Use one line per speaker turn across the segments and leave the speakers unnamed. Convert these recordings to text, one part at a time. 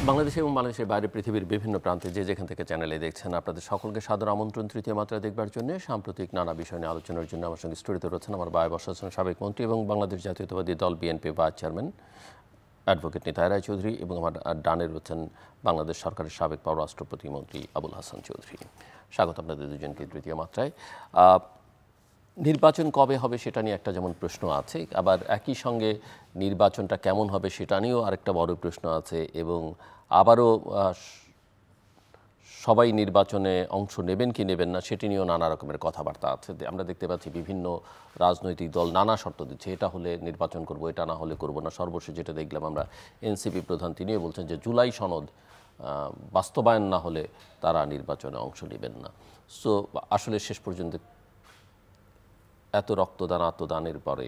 বাংলাদেশ এবং বাংলাদেশের বাইরে পৃথিবীর বিভিন্ন প্রান্তে যে যেখান থেকে চ্যানেলে দেখছেন আপনাদের সকলকে সাদর আমন্ত্রণ তৃতীয় মাত্রা দেখবার জন্য সাম্প্রতিক নানা বিষয় নিয়ে আলোচনার জন্য আমার সঙ্গে স্টুডিওতে রয়েছেন আমার বায় বসাচ্ছেন সাবেক মন্ত্রী এবং বাংলাদেশ জাতীয়তাবাদী দল BNP vice chairman advocate Nitai Roy Chowdhury এবং আমার ডানে রয়েছেন বাংলাদেশ সরকারের সাবেক পররাষ্ট্র প্রতিমন্ত্রী আবুল হাসান চৌধুরী। স্বাগত আপনাদের দুজনকে তৃতীয় মাত্রায়। নির্বাচন কবে হবে সেটা নিয়ে একটা যেমন প্রশ্ন আছে, আবার একই সঙ্গে নির্বাচনটা কেমন হবে সেটা নিয়েও আরেকটা বড় প্রশ্ন আছে এবং আবারও সবাই নির্বাচনে অংশ নেবেন কি নেবেন না সেটি নিয়েও নানা রকমের কথাবার্তা আছে। আমরা দেখতে পাচ্ছি বিভিন্ন রাজনৈতিক দল নানা শর্ত দিচ্ছে, এটা হলে নির্বাচন করব, এটা না হলে করব না। সর্বশেষ যেটা দেখলাম আমরা এনসিপি প্রধান তিনিও বলছেন যে জুলাই সনদ বাস্তবায়ন না হলে তারা নির্বাচনে অংশ নেবেন না। সো আসলে শেষ পর্যন্ত এত রক্তদান আত্মদানের পরে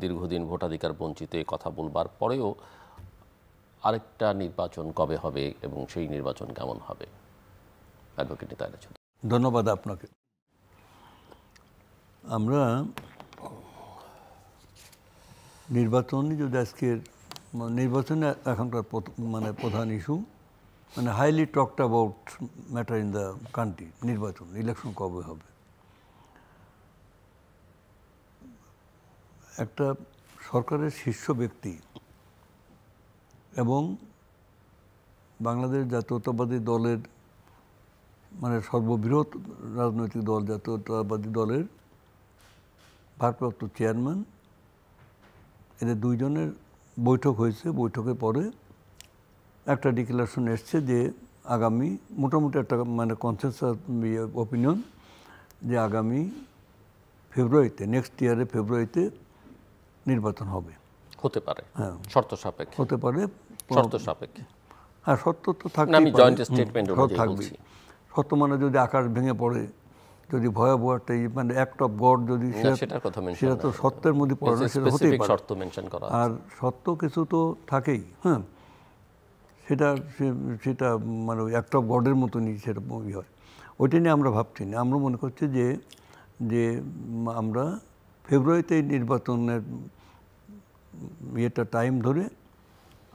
দীর্ঘদিন ভোটাধিকার বঞ্চিত কথা বলবার পরেও আরেকটা নির্বাচন কবে হবে এবং সেই নির্বাচন কেমন হবে? অ্যাডভোকেট নিতাই রায় চৌধুরী।
ধন্যবাদ আপনাকে। আমরা নির্বাচনই যদি আজকের নির্বাচনে এখনকার প্রধান issue highly talked about matter in the country, নির্বাচন, ইলেকশন কবে হবে। একটা সরকারের শীর্ষ ব্যক্তি এবং বাংলাদেশ জাতীয়তাবাদী দলের সর্ববৃহৎ রাজনৈতিক দল জাতীয়তাবাদী দলের ভারপ্রাপ্ত চেয়ারম্যান, এদের দুইজনের বৈঠক হয়েছে। বৈঠকের পরে একটা ডিক্লারেশন এসছে যে আগামী মোটামুটি একটা কনসেনসাস অপিনিয়ন যে আগামী ফেব্রুয়ারিতে, নেক্সট ইয়ারে ফেব্রুয়ারিতে নির্বাচন হবে,
হতে পারে। হ্যাঁ, শর্ত সাপেক্ষে হতে পারে, শর্ত সাপেক্ষে।
হ্যাঁ, সত্য তো থাকবে,
আমি জয়েন্ট স্টেটমেন্টের মধ্যে
থাকবে। সত্য যদি আকাশ ভেঙে পড়ে, যদি ভয়াবহ একটা অ্যাক্ট অফ গড যদি সেটা তো সত্যের মধ্যে পড়ে না, সেটা হতেই পারে। শর্ত মেনশন করা আর সত্য কিছু তো থাকেই। হ্যাঁ, সেটা অ্যাক্ট অফ গডের মতনই সেটা হয়। ওইটা নিয়ে আমরা ভাবছি না। আমরা মনে করছি যে আমরা ফেব্রুয়ারিতে নির্বাচনের টাইম ধরে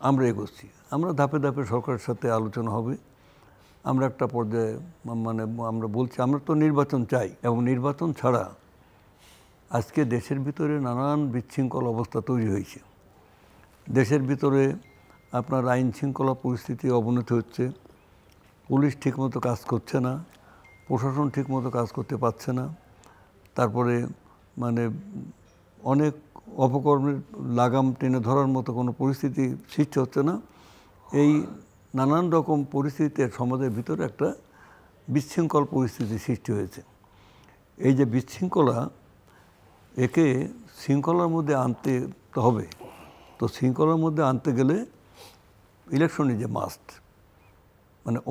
আমরা এগোচ্ছি। আমরা ধাপে ধাপে সরকারের সাথে আলোচনা হবে। আমরা একটা পর্যায়ে আমরা বলছি আমরা তো নির্বাচন চাই, এবং নির্বাচন ছাড়া আজকে দেশের ভিতরে নানান বিশৃঙ্খল অবস্থা তৈরি হয়েছে। দেশের ভিতরে আপনার আইন শৃঙ্খলা পরিস্থিতি অবনতি হচ্ছে, পুলিশ ঠিকমতো কাজ করছে না, প্রশাসন ঠিকমতো কাজ করতে পারছে না, তারপরে অনেক অপকর্মের লাগাম টেনে ধরার মতো কোনো পরিস্থিতি সৃষ্টি হচ্ছে না। এই নানান রকম পরিস্থিতিতে সমাজের ভিতরে একটা বিশৃঙ্খল পরিস্থিতি সৃষ্টি হয়েছে। এই যে বিশৃঙ্খলা, একে শৃঙ্খলার মধ্যে আনতে হবে। তো শৃঙ্খলার মধ্যে আনতে গেলে election is a must.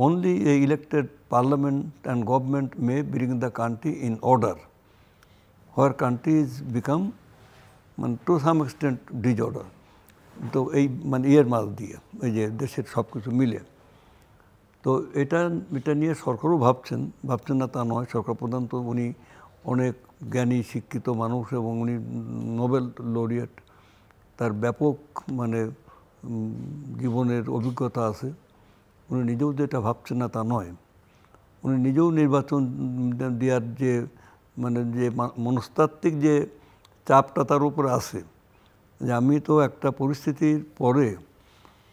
Only a elected parliament and government may bring the country in order, where country is become to some extent disorder. তো এই ইয়ের মাল দিয়ে এই যে দেশের সব কিছু মিলে, তো এটা নিয়ে সরকারও ভাবছেন না তা নয়। সরকার প্রধান তো উনি অনেক জ্ঞানী শিক্ষিত মানুষ এবং উনি নোবেল লরিয়েট, তার ব্যাপক জীবনের অভিজ্ঞতা আছে। উনি নিজেও যে এটা ভাবছেন না তা নয়। উনি নিজেও নির্বাচন দেওয়ার যে যে মনস্তাত্ত্বিক যে চাপটা তার উপরে আছে, যে আমি তো একটা পরিস্থিতির পরে,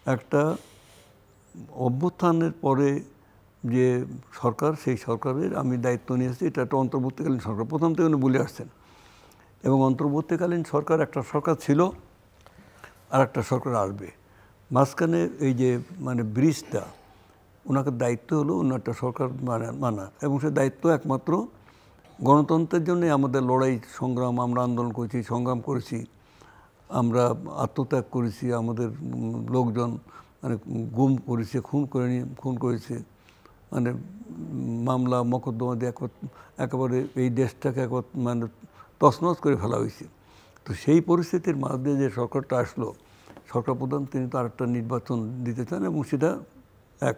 একটা অভ্যুত্থানের পরে যে সরকার, সেই সরকারের আমি দায়িত্ব নিয়েছি। এটা একটা অন্তর্বর্তীকালীন সরকার, প্রথম থেকে উনি বলে আসছেন। এবং অন্তর্বর্তীকালীন সরকার, একটা সরকার ছিল আর একটা সরকার আসবে, মাঝখানে এই যে ব্রিজটা, ওনাকে দায়িত্ব হলো অন্য একটা সরকার মানা। এবং সে দায়িত্ব একমাত্র গণতন্ত্রের জন্যই আমাদের লড়াই সংগ্রাম, আমরা আন্দোলন করেছি, সংগ্রাম করেছি, আমরা আত্মত্যাগ করেছি, আমাদের লোকজন গুম করেছে, খুন করেছে, মামলা মকদ্দমা দিয়ে একেবারে এই দেশটাকে তছনছ করে ফেলা হয়েছে। তো সেই পরিস্থিতির মধ্যে যে সরকারটা আসলো, সরকার প্রধান তিনি তো আরেকটা নির্বাচন দিতে চান। এবং সেটা এক।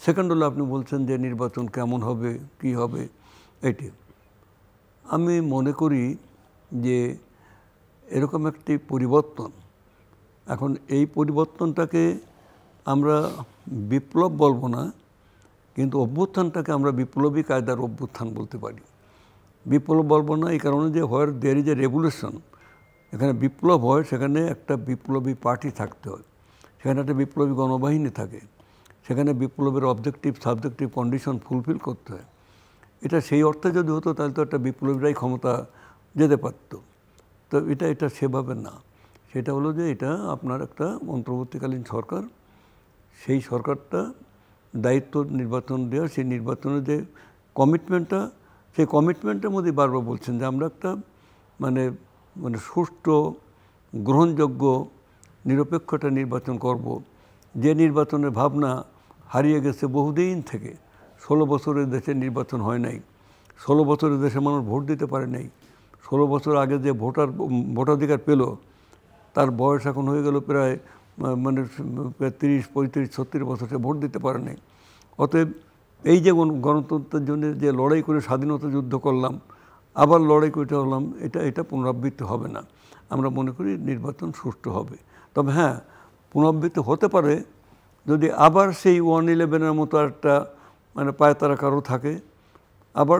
সেকেন্ড হলো আপনি বলছেন যে নির্বাচন কেমন হবে, কি হবে, এটি আমি মনে করি যে এরকম একটি পরিবর্তন, এখন এই পরিবর্তনটাকে আমরা বিপ্লব বলবো না, কিন্তু অভ্যুত্থানটাকে আমরা বিপ্লবী কায়দার অভ্যুত্থান বলতে পারি। বিপ্লব বলবো না এই কারণে যে হোয়ার দেয়ার ইজ এ রেভলিউশন, এখানে বিপ্লব হয় সেখানে একটা বিপ্লবী পার্টি থাকতে হয়, সেখানে একটা বিপ্লবী গণবাহিনী থাকে, সেখানে বিপ্লবের অবজেক্টিভ সাবজেক্টিভ কন্ডিশন ফুলফিল করতে হয়। এটা সেই অর্থে যদি হতো তাহলে তো একটা বিপ্লবীরাই ক্ষমতা যেতে পারত। তো এটা সেভাবে না। সেটা হলো যে এটা আপনার একটা অন্তর্বর্তীকালীন সরকার, সেই সরকারটা দায়িত্ব নির্বাচন দেওয়া, সেই নির্বাচনের যে কমিটমেন্টটা, সেই কমিটমেন্টের মধ্যে বারবার বলছেন যে আমরা একটা মানে মানে সুষ্ঠু গ্রহণযোগ্য নিরপেক্ষ একটা নির্বাচন করব, যে নির্বাচনের ভাবনা হারিয়ে গেছে বহুদিন থেকে। 16 বছরের দেশে নির্বাচন হয় নাই, 16 বছরের দেশে মানুষ ভোট দিতে পারে নাই। 16 বছর আগে যে ভোটাধিকার পেল তার বয়স এখন হয়ে গেল প্রায় মানে 30, 35, 36 বছর, সে ভোট দিতে পারে নাই। অতএব এই যে গণতন্ত্রের জন্য যে লড়াই করে স্বাধীনতা যুদ্ধ করলাম, আবার লড়াই করতে হলাম, এটা পুনরাবৃত্তি হবে না। আমরা মনে করি নির্বাচন সুষ্ঠু হবে। তবে হ্যাঁ, পুনরাবৃত্তি হতে পারে যদি আবার সেই 111-এর মতো একটা মানে পায়তারা কারো থাকে, আবার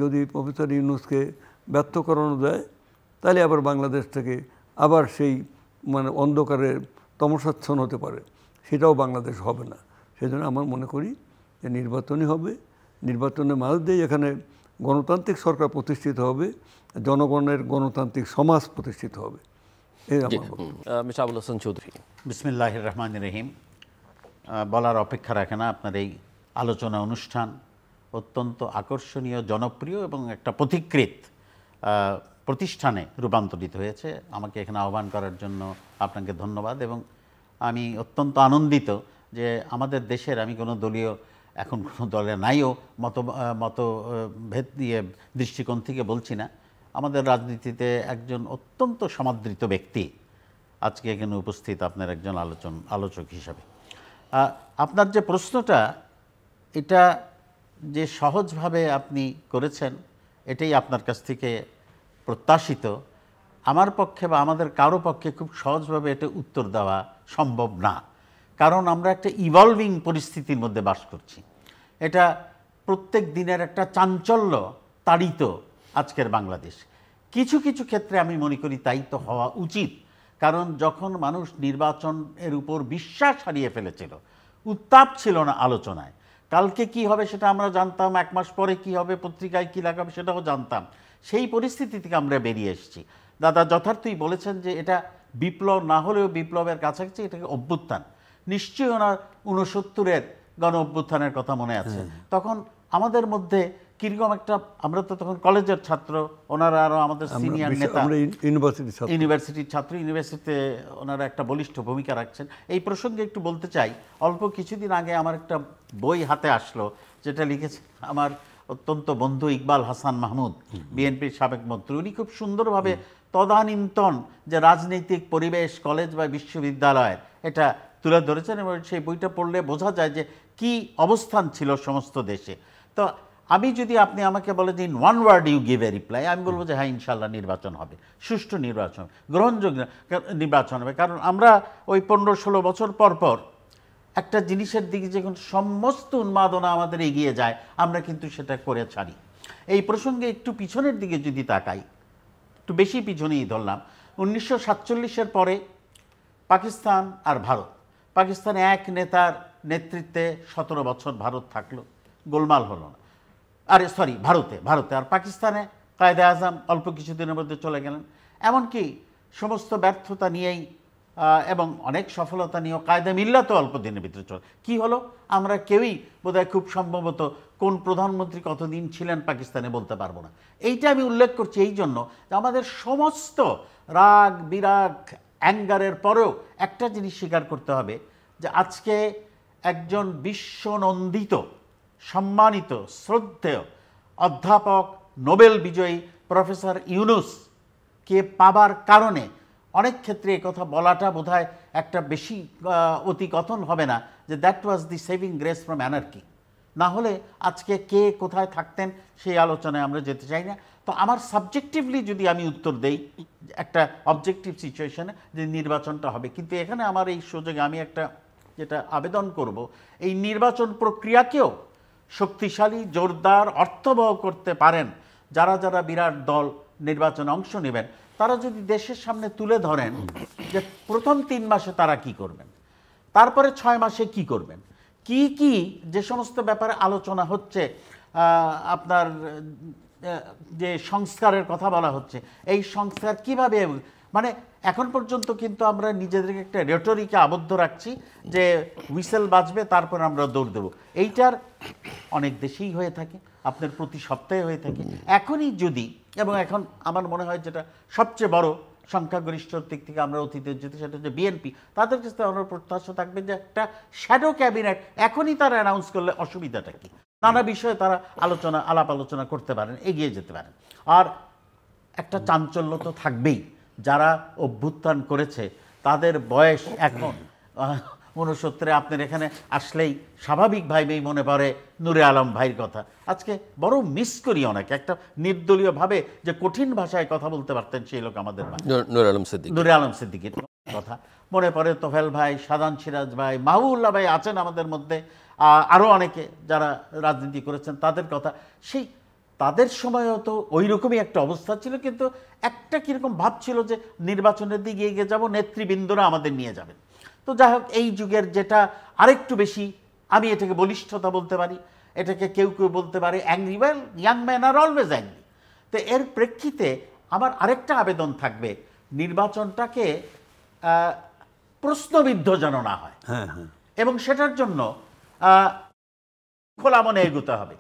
যদি প্রফেসর ইউনূসকে ব্যর্থ করানো যায়, তাহলে আবার বাংলাদেশ থেকে আবার সেই মানে অন্ধকারে তমসাচ্ছন্ন হতে পারে, সেটাও বাংলাদেশ হবে না। সেই জন্য আমার মনে করি যে নির্বাচনই হবে, নির্বাচনের মাঝ দিয়ে এখানে গণতান্ত্রিক সরকার প্রতিষ্ঠিত হবে, জনগণের গণতান্ত্রিক সমাজ প্রতিষ্ঠিত হবে। এই আমার
মিস্টার আবুল হাসান চৌধুরী।
বিসমিল্লাহির রহমানির রহিম। বলার অপেক্ষা রাখে না, আপনার এই আলোচনা অনুষ্ঠান অত্যন্ত আকর্ষণীয়, জনপ্রিয় এবং একটা পথিকৃৎ প্রতিষ্ঠানে রূপান্তরিত হয়েছে। আমাকে এখানে আহ্বান করার জন্য আপনাকে ধন্যবাদ। এবং আমি অত্যন্ত আনন্দিত যে আমাদের দেশের, আমি কোনো দলীয় এখন কোনো দলে নাইও মতভেদ দিয়ে দৃষ্টিকোণ থেকে বলছি না, আমাদের রাজনীতিতে একজন অত্যন্ত সমাদৃত ব্যক্তি আজকে এখানে উপস্থিত, আপনার একজন আলোচক হিসাবে। আপনার যে প্রশ্নটা, এটা যে সহজভাবে আপনি করেছেন, এটাই আপনার কাছ থেকে প্রত্যাশিত। আমার পক্ষে বা আমাদের কারো পক্ষে খুব সহজভাবে এটা উত্তর দেওয়া সম্ভব না, কারণ আমরা একটা ইভলভিং পরিস্থিতির মধ্যে বাস করছি। এটা প্রত্যেক দিনের একটা চাঞ্চল্য তাড়িত আজকের বাংলাদেশ। কিছু কিছু ক্ষেত্রে আমি মনে করি তাই তো হওয়া উচিত, কারণ যখন মানুষ নির্বাচনের উপর বিশ্বাস হারিয়ে ফেলেছিল, উত্তাপ ছিল না আলোচনায়, কালকে কি হবে সেটা আমরা জানতাম, 1 মাস পরে কি হবে, পত্রিকায় কী লেখা হবে সেটাও জানতাম। সেই পরিস্থিতি থেকে আমরা বেরিয়ে এসেছি। দাদা যথার্থই বলেছেন যে এটা বিপ্লব না হলেও বিপ্লবের কাছাকাছি, এটাকে অভ্যুত্থান। নিশ্চয়ই ওনার 69-এর গণ অভ্যুত্থানের কথা মনে আছে। তখন আমাদের মধ্যে কীরকম একটা, আমরা তো তখন কলেজের ছাত্র, ওনারা আরও আমাদের সিনিয়র নেতা, ইউনিভার্সিটির ছাত্র, ইউনিভার্সিটিতে ওনারা একটা বলিষ্ঠ ভূমিকা রাখছেন। এই প্রসঙ্গে একটু বলতে চাই, অল্প কিছুদিন আগে আমার একটা বই হাতে আসলো, যেটা লিখেছে আমার অত্যন্ত বন্ধু ইকবাল হাসান মাহমুদ, বিএনপির সাবেক মন্ত্রী। উনি খুব সুন্দরভাবে তদানীন্তন যে রাজনৈতিক পরিবেশ কলেজ বা বিশ্ববিদ্যালয়ের এটা তুলে ধরেছেন, এবং সেই বইটা পড়লে বোঝা যায় যে কি অবস্থান ছিল সমস্ত দেশে। তো আমি যদি, আপনি আমাকে বলে যে in one word you give a reply, আমি বলবো যে হ্যাঁ, ইনশাল্লাহ নির্বাচন হবে, সুষ্ঠু নির্বাচন, গ্রহণযোগ্য নির্বাচন হবে। কারণ আমরা ওই 15-16 বছর পর পর একটা জিনিসের দিকে যখন সমস্ত উন্মাদনা আমাদের এগিয়ে যায়, আমরা কিন্তু সেটা করে ছাড়ি। এই প্রসঙ্গে একটু পিছনের দিকে যদি তাকাই, একটু বেশি পিছনেই ধরলাম, 1947-এর পরে পাকিস্তান আর ভারত, পাকিস্তানে এক নেতার নেতৃত্বে 17 বছর ভারত থাকলো, গোলমাল হলো না। ভারতে আর পাকিস্তানে কায়েদে আজম অল্প কিছুদিনের মধ্যে চলে গেলেন। এমনকি সমস্ত ব্যর্থতা নিয়েই এবং অনেক সফলতা নিয়েও কায়েদে মিল্লাতও অল্প দিনের ভিতরে চলে। কি হলো, আমরা কেউই বোধহয় খুব সম্ভবত কোন প্রধানমন্ত্রী কতদিন ছিলেন পাকিস্তানে বলতে পারবো না। এইটা আমি উল্লেখ করছি এই জন্য যে আমাদের সমস্ত রাগ বিরাগ অ্যাঙ্গারের পরেও একটা জিনিস স্বীকার করতে হবে যে আজকে একজন বিশ্বনন্দিত, সম্মানিত, শ্রদ্ধেয় অধ্যাপক, নোবেল বিজয়ী প্রফেসর ইউনূসকে পাবার কারণে অনেক ক্ষেত্রে এই কথা বলাটা বোধহয় একটা বেশি অতিকথন হবে না যে that was the saving grace from anarchy. না হলে আজকে কে কোথায় থাকতেন সেই আলোচনায় আমরা যেতে চাই না। তো আমার সাবজেক্টিভলি যদি আমি উত্তর দেই একটা অবজেক্টিভ সিচুয়েশনে যে নির্বাচনটা হবে, কিন্তু এখানে আমার এই সুযোগে আমি একটা যেটা আবেদন করব, এই নির্বাচন প্রক্রিয়াকেও শক্তিশালী, জোরদার, অর্থবহ করতে পারেন যারা যারা বিরাট দল নির্বাচনে অংশ নেবেন, তারা যদি দেশের সামনে তুলে ধরেন যে প্রথম 3 মাসে তারা কি করবেন, তারপরে 6 মাসে কি করবেন, কি কি যে সমস্ত ব্যাপারে আলোচনা হচ্ছে, আপনার যে সংস্কারের কথা বলা হচ্ছে, এই সংস্কার কিভাবে, মানে এখন পর্যন্ত কিন্তু আমরা নিজেদেরকে একটা রেটরিকে আবদ্ধ রাখছি যে হুইসেল বাজবে তারপর আমরা দৌড় দেবো। এইটার অনেক দেশেই হয়ে থাকে, আপনার প্রতি সপ্তাহে হয়ে থাকে। এখনই যদি, এবং এখন আমার মনে হয় যেটা সবচেয়ে বড় সংখ্যাগরিষ্ঠর দিক থেকে আমরা অতীতে যেতে, সেটা হচ্ছে বিএনপি, তাদের কাছে আমার প্রত্যাশা থাকবে যে একটা শ্যাডো ক্যাবিনেট এখনই তারা অ্যানাউন্স করলে অসুবিধাটা কি, নানা বিষয়ে তারা আলাপ আলোচনা করতে পারেন, এগিয়ে যেতে পারেন। আর একটা চাঞ্চল্য তো থাকবেই, যারা অভ্যুত্থান করেছে তাদের বয়স এখন 69, আপনার এখানে আসলেই স্বাভাবিকভাবেই মনে পড়ে নূরে আলম ভাইয়ের কথা। আজকে বড় মিস করি অনেকে, একটা নির্দলীয়ভাবে যে কঠিন ভাষায় কথা বলতে পারতেন সেই লোক আমাদের নূরে আলম সিদ্দিকীর কথা মনে পড়ে, তোফেল ভাই, শাদান সিরাজ ভাই, মাহবুবুল্লাহ ভাই আছেন আমাদের মধ্যে, আরও অনেকে যারা রাজনীতি করেছেন তাদের কথা। সেই তাদের সময়ও তো ওই রকমই একটা অবস্থা ছিল, কিন্তু একটা কীরকম ভাব ছিল যে নির্বাচনের দিকে এগিয়ে যাব, নেতৃবৃন্দরা আমাদের নিয়ে যাবেন। তো যাই হোক, এই যুগের যেটা আরেকটু বেশি, আমি এটাকে বলিষ্ঠতা বলতে পারি, এটাকে কেউ কেউ বলতে পারে angry, well, young man are always angry. তো এর প্রেক্ষিতে আমার আরেকটা আবেদন থাকবে, নির্বাচনটাকে প্রশ্নবিদ্ধ যেন না হয়, এবং সেটার জন্য খোলা মনে এগোতে হবে।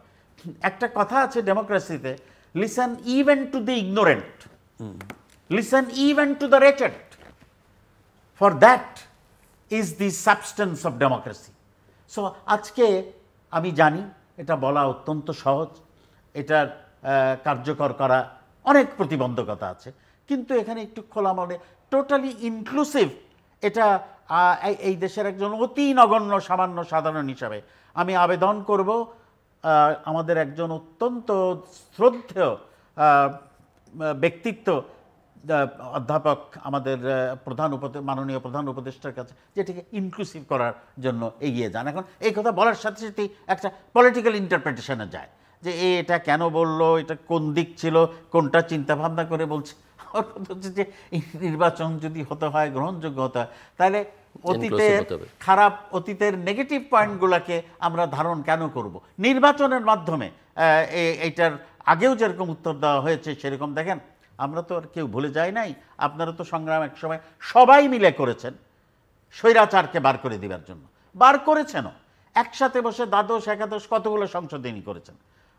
একটা কথা আছে ডেমোক্রেসিতে, listen even to the ignorant, listen even to the wretched, for that is the substance of democracy. So আজকে আমি জানি এটা বলা অত্যন্ত সহজ, এটার কার্যকর করা অনেক প্রতিবন্ধকতা আছে, কিন্তু এখানে একটু খোলা মনে, টোটালি ইনক্লুসিভ, এটা এই দেশের একজন অতি নগণ্য সামান্য সাধারণ হিসাবে আমি আবেদন করব, আমাদের একজন অত্যন্ত শ্রদ্ধেয় ব্যক্তিত্ব অধ্যাপক আমাদের মাননীয় প্রধান উপদেষ্টার কাছে, যেটিকে ইনক্লুসিভ করার জন্য এগিয়ে যান। এখন এই কথা বলার সাথে সাথে একটা পলিটিক্যাল ইন্টারপ্রিটেশনে যায় যে এটা কেন বললো, এটা কোন দিক ছিল, কোনটা চিন্তা ভাবনা করে বলছে। হচ্ছে যে নির্বাচন যদি হতে হয়, গ্রহণযোগ্য হতে হয়, তাহলে অতীতের খারাপ, অতীতের নেগেটিভ পয়েন্টগুলোকে আমরা ধারণ কেন করব নির্বাচনের মাধ্যমে? এইটার আগেও যেরকম উত্তর দেওয়া হয়েছে সেরকম দেখেন, আমরা তো আর কেউ ভুলে যাই নাই, আপনারা তো সংগ্রাম এক সময় সবাই মিলে করেছেন স্বৈরাচারকে বার করে দেওয়ার জন্য, বার করেছেনও, একসাথে বসে দ্বাদশ একাদশ কতগুলো সংশোধনী করেছেন।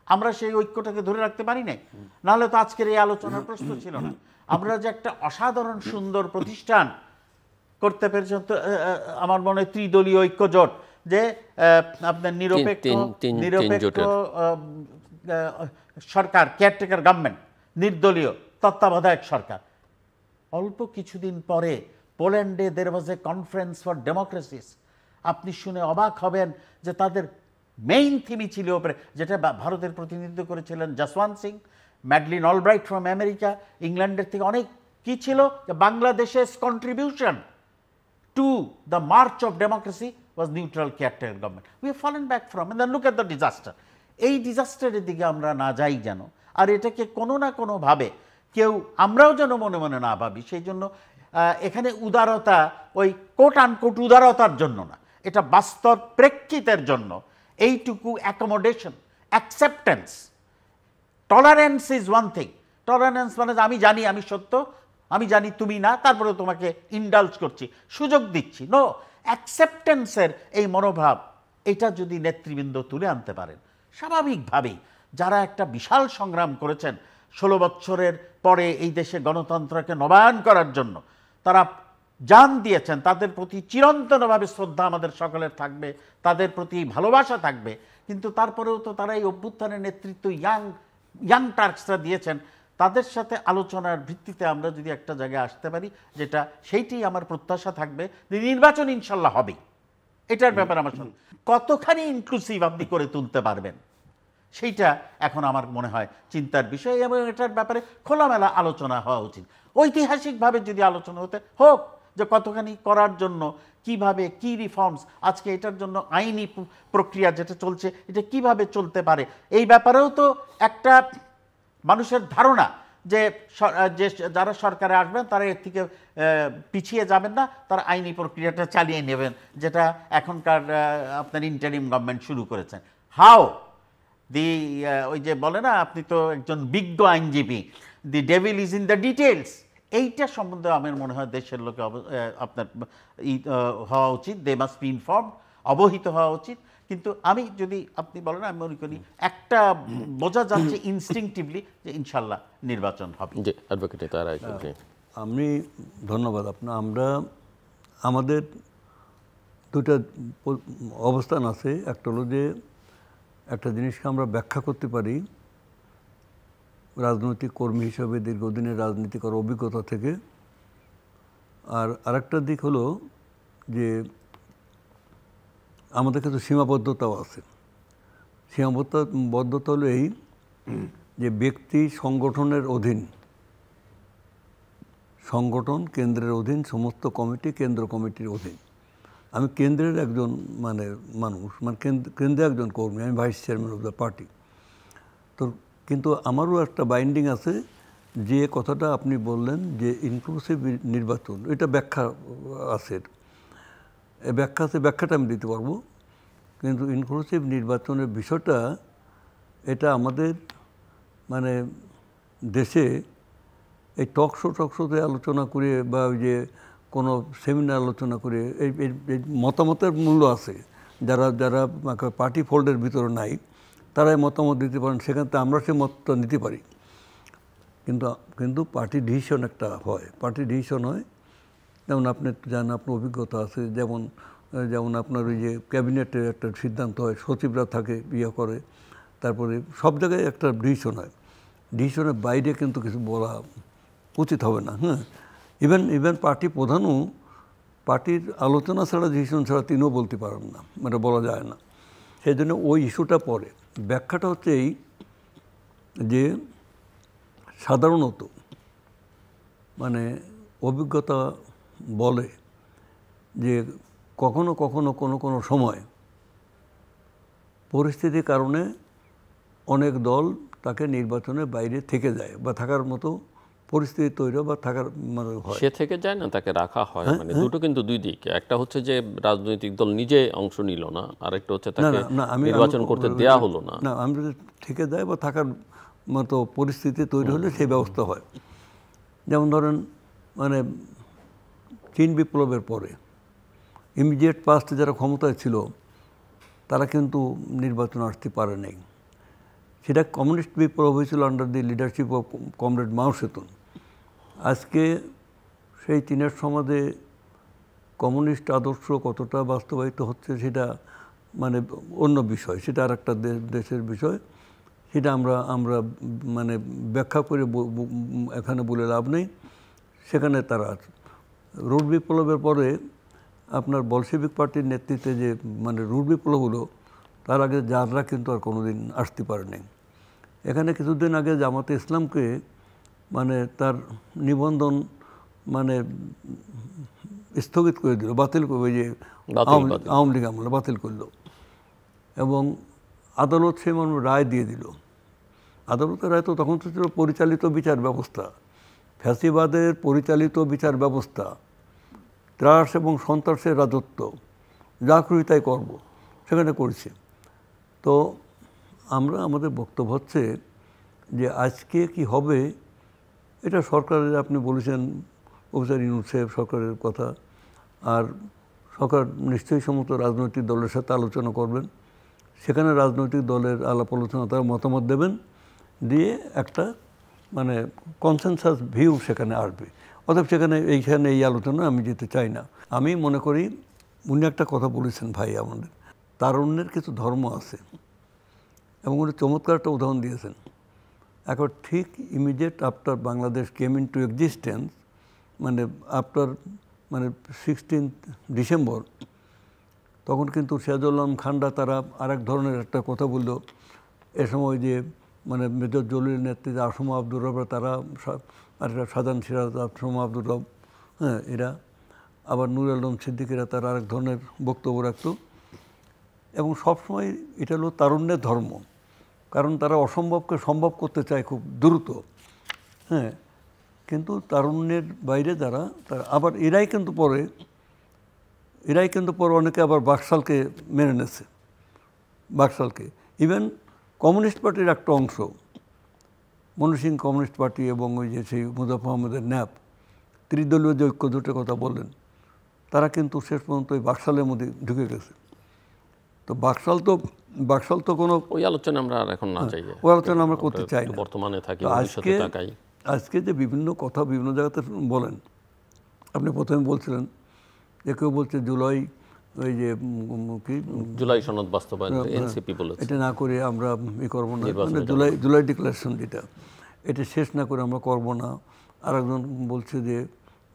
আমরা সেই ঐক্যটাকে ধরে রাখতে পারি নাই, নাহলে তো আজকের এই আলোচনার প্রশ্ন ছিল না। আমরা যে একটা অসাধারণ সুন্দর প্রতিষ্ঠান করতে পেরেছেন, আমার মনে হয় ত্রিদলীয় ঐক্য জোট, যে আপনার নিরপেক্ষ সরকার, কেয়ারটেকার গভর্নমেন্ট, নির্দলীয় তত্ত্বাবধায়ক সরকার। অল্প কিছুদিন পরে পোল্যান্ডে দেয়ার ওয়াজ এ কনফারেন্স ফর ডেমোক্রেসিস। আপনি শুনে অবাক হবেন যে তাদের মেইন থিমই ছিল ওপরে, যেটা ভারতের প্রতিনিধিত্ব করেছিলেন Jaswant Singh, Madeleine Albright from America, ইংল্যান্ডের থেকে অনেক, কি ছিল, বাংলাদেশের contribution to the march of democracy was neutral caretaker government. We have fallen back from, and then look at the disaster. এই ডিজাস্টারের দিকে আমরা না যাই যেন, আর এটাকে কোনো না কোনোভাবে কেউ, আমরাও যেন মনে মনে না ভাবি। সেই জন্য এখানে উদারতা ওই কোট আনকোট উদারতার জন্য না, এটা বাস্তব প্রেক্ষিতের জন্য এইটুকু accommodation, acceptance. Tolerance is one thing, tolerance মানে আমি জানি আমি সত্য, আমি জানি তুমি না, তারপরে তোমাকে ইন্ডালজ করছি, সুযোগ দিচ্ছি। নো, অ্যাকসেপ্টেন্সের এই মনোভাব, এটা যদি নেতৃবৃন্দ তুলে আনতে পারেন, স্বাভাবিকভাবেই যারা একটা বিশাল সংগ্রাম করেছেন 16 বছরের পরে এই দেশে গণতন্ত্রকে নবায়ন করার জন্য, তারা জান দিয়েছেন, তাদের প্রতি চিরন্তনভাবে শ্রদ্ধা আমাদের সকলের থাকবে, তাদের প্রতি ভালোবাসা থাকবে। কিন্তু তারপরেও তো তারা এই অভ্যুত্থানের নেতৃত্ব ইয়াং টার্কসরা দিয়েছেন, তাদের সাথে আলোচনার ভিত্তিতে আমরা যদি একটা জায়গায় আসতে পারি, যেটা সেইটাই আমার প্রত্যাশা থাকবে যে নির্বাচন ইনশাল্লাহ হবে। এটার ব্যাপারে আমার কতখানি ইনক্লুসিভ আপনি করে তুলতে পারবেন, সেইটা এখন আমার মনে হয় চিন্তার বিষয়, এবং এটার ব্যাপারে খোলামেলা আলোচনা হওয়া উচিত। ঐতিহাসিকভাবে যদি আলোচনা হতে হোক যে কতখানি করার জন্য কিভাবে কি রিফর্মস, আজকে এটার জন্য আইনি প্রক্রিয়া যেটা চলছে এটা কিভাবে চলতে পারে, এই ব্যাপারেও তো একটা মানুষের ধারণা যে যারা সরকারে আসবেন তারা এর থেকে পিছিয়ে যাবেন না, তারা আইনি প্রক্রিয়াটা চালিয়ে নেবেন, যেটা এখনকার আপনার ইন্টারিম গভর্নমেন্ট শুরু করেছেন। হাও ওই যে বলে না, আপনি তো একজন বিজ্ঞ আইনজীবী, দি devil is in the details. এইটা সম্বন্ধে আমার মনে হয় দেশের লোকে আপনার হওয়া উচিত, দে মাস্ট বি ইনফর্মড, অবহিত হওয়া উচিত। কিন্তু আমি যদি আপনি বলেন, আমি মনে করি একটা বোঝা যাচ্ছে ইনস্টিংটিভলি যে ইনশাল্লাহ নির্বাচন হবে।
জি, অ্যাডভোকেট তারা
আমি ধন্যবাদ আপনার। আমাদের দুটা অবস্থান আছে। একটা হলো যে একটা জিনিসকে আমরা ব্যাখ্যা করতে পারি রাজনৈতিক কর্মী হিসেবে দীর্ঘদিনের রাজনীতি করার অভিজ্ঞতা থেকে, আর আরেকটা দিক হলো যে আমাদের কিছু সীমাবদ্ধতাও আছে। সীমাবদ্ধতা হলো এই যে ব্যক্তি সংগঠনের অধীন, সংগঠন কেন্দ্রের অধীন, সমস্ত কমিটি কেন্দ্র কমিটির অধীন। আমি কেন্দ্রের একজন মানুষ, কেন্দ্রে একজন কর্মী, আমি vice chairman of the party. তো কিন্তু আমারও একটা বাইন্ডিং আছে, যে কথাটা আপনি বললেন যে ইনক্লুসিভ নির্বাচন, এটা ব্যাখ্যা আছে, ব্যাখ্যাটা আমি দিতে পারবো। কিন্তু ইনক্লুসিভ নির্বাচনের বিষয়টা, এটা আমাদের দেশে এই টকশোতে আলোচনা করে বা ওই যে কোনো সেমিনার আলোচনা করে এই মতামতের মূল্য আছে। যারা পার্টি ফোল্ডের ভিতরে নাই তারাই মতামত দিতে পারেন, সেখান থেকে আমরা সেই মতটা নিতে পারি। কিন্তু পার্টি ডিসিশন একটা হয়, পার্টি ডিসিশন হয়। যেমন আপনি জানেন, আপনার অভিজ্ঞতা আছে, যেমন আপনার ওই যে ক্যাবিনেটের একটা সিদ্ধান্ত হয়, সচিবরা থাকে করে, তারপরে সব জায়গায় একটা ডিসিশন হয়। ডিসিশনের বাইরে কিন্তু কিছু বলা উচিত হবে না। হ্যাঁ, ইভেন পার্টি প্রধানও পার্টির আলোচনা ছাড়া, ডিসিশন ছাড়া তিনিও বলতে পারেন না, বলা যায় না। সেই জন্য ওই ইস্যুটা পরে। ব্যাখ্যাটা হচ্ছে এই যে সাধারণত অভিজ্ঞতা বলে যে কখনো কখনো কোনো সময় পরিস্থিতির কারণে অনেক দল তাকে নির্বাচনের বাইরে থেকে যায় বা থাকার মতো পরিস্থিতি তৈরি বা থাকার হয়,
সে থেকে যায় না, তাকে রাখা হয়। দুটো কিন্তু দুই দিক। একটা হচ্ছে যে রাজনৈতিক দল নিজে অংশ নিল না, আর একটা হচ্ছে তাকে নির্বাচন করতে দেয়া হলো না।
না, আমি যদি থেকে যায় বা থাকার মতো পরিস্থিতি তৈরি হলে সেই ব্যবস্থা হয়। যেমন ধরেন চীন বিপ্লবের পরে ইমিডিয়েট পাস্টে যারা ক্ষমতায় ছিল তারা কিন্তু নির্বাচন আসতে পারে নাই। সেটা কমিউনিস্ট বিপ্লব হয়েছিল under the leadership of comrade মাও সেতুং। আজকে সেই চীনের সমাজে কমিউনিস্ট আদর্শ কতটা বাস্তবায়িত হচ্ছে সেটা অন্য বিষয়, সেটা আর একটা দেশের বিষয়। সেটা আমরা ব্যাখ্যা করে এখানে বলে লাভ নেই। সেখানে তারা আছে। রুট বিপ্লবের পরে আপনার বলশেভিক পার্টির নেতৃত্বে যে রুট বিপ্লব হলো, তার আগে যারা কিন্তু আর কোনোদিন আসতে পারেনি। এখানে কিছুদিন আগে জামাতে ইসলামকে তার নিবন্ধন স্থগিত করে দিল, বাতিল করে, যে আওয়ামী লীগ আমলে বাতিল করল, এবং আদালত সে রায় দিয়ে দিল। আদালতের রায় তো তখন তো ছিল পরিচালিত বিচার ব্যবস্থা, ফ্যাসিবাদের পরিচালিত বিচার ব্যবস্থা, ত্রাস এবং সন্ত্রাসের রাজত্ব, যা খুশি তাই করবো, সেখানে করছে। তো আমাদের বক্তব্য হচ্ছে যে আজকে কি হবে, এটা সরকারের, আপনি বলেছেন অফিসার ইউনূস সাহেব সরকারের কথা, আর সরকার নিশ্চয়ই সমস্ত রাজনৈতিক দলের সাথে আলোচনা করবেন। সেখানে রাজনৈতিক দলের আলাপ আলোচনা তারা মতামত দেবেন, দিয়ে একটা কনসেনসাস ভিউ সেখানে আসবে। অতএব এইখানে এই আলোচনা আমি যেতে চাই না। আমি মনে করি উনি একটা কথা বলেছেন ভাই, আমাদের তারুণ্যের কিছু ধর্ম আছে, এবং উনি চমৎকার একটা উদাহরণ দিয়েছেন। এখন ঠিক immediate after Bangladesh came into existence, after 16th December, তখন কিন্তু সিরাজুল আলম খানরা তারা আরেক ধরনের একটা কথা বলল। এ সময় যে মেজর জলিলের নেতৃত্বে আসম আব্দুর রব, তারা আর শাহজাহান সিরাজ, আসম আব্দুর রব, হ্যাঁ, এরা, আবার নুর আলম সিদ্দিকীরা তার আরেক ধরনের বক্তব্য রাখত। এবং সবসময় এটা হলো তারুণ্যের ধর্ম, কারণ তারা অসম্ভবকে সম্ভব করতে চায় খুব দ্রুত। হ্যাঁ, কিন্তু তারুণ্যের বাইরে যারা তারা আবার এরাই কিন্তু পরে অনেকে আবার বাকশালকে মেনে নেছে, বাকশালকে। ইভেন কমিউনিস্ট পার্টির একটা অংশ, ময়মনসিংহ কমিউনিস্ট পার্টি এবং ওই যে সেই মুজাফর আহমেদের ন্যাপ, ত্রিদলীয় যে ঐক্য জোটের কথা বললেন, তারা কিন্তু শেষ পর্যন্ত ওই বাকশালের মধ্যে ঢুকে গেছে। তো বাকশাল তো কোনো
ওই আলোচনা আমরা আর এখন না চাই,
ওই আলোচনা আমরা করতে চাই না।
বর্তমানে থাকি,
তো
ভবিষ্যতে তাকাই।
আজকে যে বিভিন্ন কথা বিভিন্ন জায়গাতে বলেন, আপনি প্রথমে বলছিলেন যে কেউ বলছে জুলাই ওই যে কি
জুলাই সনদ বাস্তবায়ন এনসিপি বলেছে,
এটা না করে আমরা করবো না, মানে জুলাই ডিক্লারেশন যেটা, এটা শেষ না করে আমরা করবো না। আর একজন বলছে যে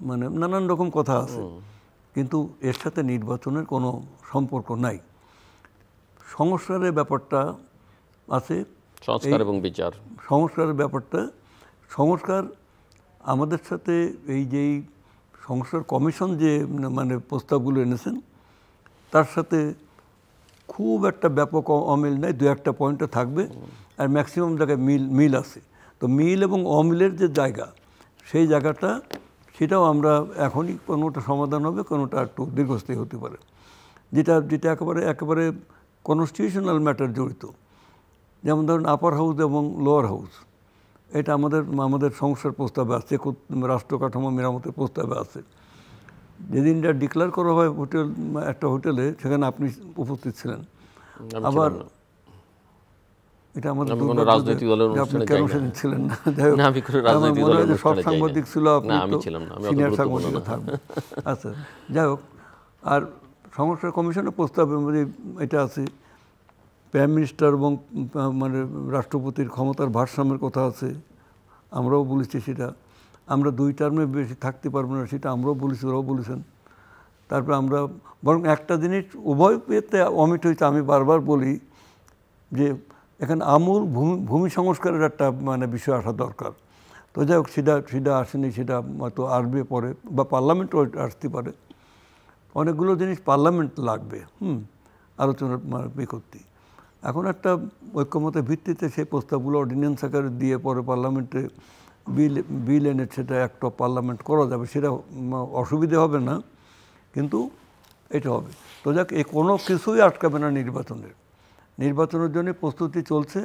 মানে নানান রকম কথা আছে, কিন্তু এর সাথে নির্বাচনের কোনো সম্পর্ক নাই। সংস্কারের ব্যাপারটা আছে,
সংস্কার এবং বিচার।
সংস্কারের ব্যাপারটা, সংস্কার আমাদের সাথে এই যেই সংস্কার কমিশন যে মানে প্রস্তাবগুলো এনেছেন তার সাথে খুব একটা ব্যাপক অমিল নেই, দু একটা পয়েন্টে থাকবে, আর ম্যাক্সিমাম জায়গায় মিল আছে। তো মিল এবং অমিলের যে জায়গা, সেই জায়গাটা সেটাও আমরা এখনই কোনোটা সমাধান হবে, কোনোটা একটু দীর্ঘস্থায়ী হতে পারে। যেটা একেবারে কনস্টিটিউশনাল ম্যাটার জড়িত, যেমন ধরুন আপার হাউস এবং লোয়ার হাউস, এটা আমাদের সংস্কার প্রস্তাবে আছে, রাষ্ট্র কাঠামো মেরামতের প্রস্তাবে আছে। যেদিনটা ডিক্লেয়ার করা হয় একটা হোটেলে, সেখানে আপনি উপস্থিত ছিলেন। আবার এটা আমাদের
রাজনৈতিক দলের অনুষ্ঠানে
কেন সেদিন ছিলেন না, যাই হোক আমার মনে হয় যে সব সাংবাদিক ছিল, আপনি তো সিনিয়র সাংবাদিক থাকবেন। আচ্ছা, যাই হোক, আর সংস্কার কমিশনের প্রস্তাবের মধ্যে এটা আছে, প্রাইম মিনিস্টার এবং মানে রাষ্ট্রপতির ক্ষমতার ভারসাম্যের কথা আছে, আমরাও বলেছি সেটা। আমরা 2 টার্মে বেশি থাকতে পারবো না, সেটা আমরাও বলেছি, ওরাও বলেছেন। তারপরে আমরা বরং একটা জিনিস উভয় পেতে অমিট হয়েছে, আমি বারবার বলি যে এখানে আমূল ভূমি সংস্কারের একটা মানে বিষয় আসা দরকার। তো যাই হোক, সেটা আসেনি, সেটা হয়তো আসবে পরে, বা পার্লামেন্টও আসতে পারে। অনেকগুলো জিনিস পার্লামেন্ট লাগবে আলোচনার করতে। এখন একটা ঐক্যমতের ভিত্তিতে সেই প্রস্তাবগুলো অর্ডিন্যান্স আকারে দিয়ে পরে পার্লামেন্টে বিল এনে সেটা অ্যাক্ট অফ পার্লামেন্ট করা যাবে, সেটা অসুবিধে হবে না, কিন্তু এটা হবে। তো যাক, এই কোনো কিছুই আটকাবে না নির্বাচনের জন্য প্রস্তুতি চলছে।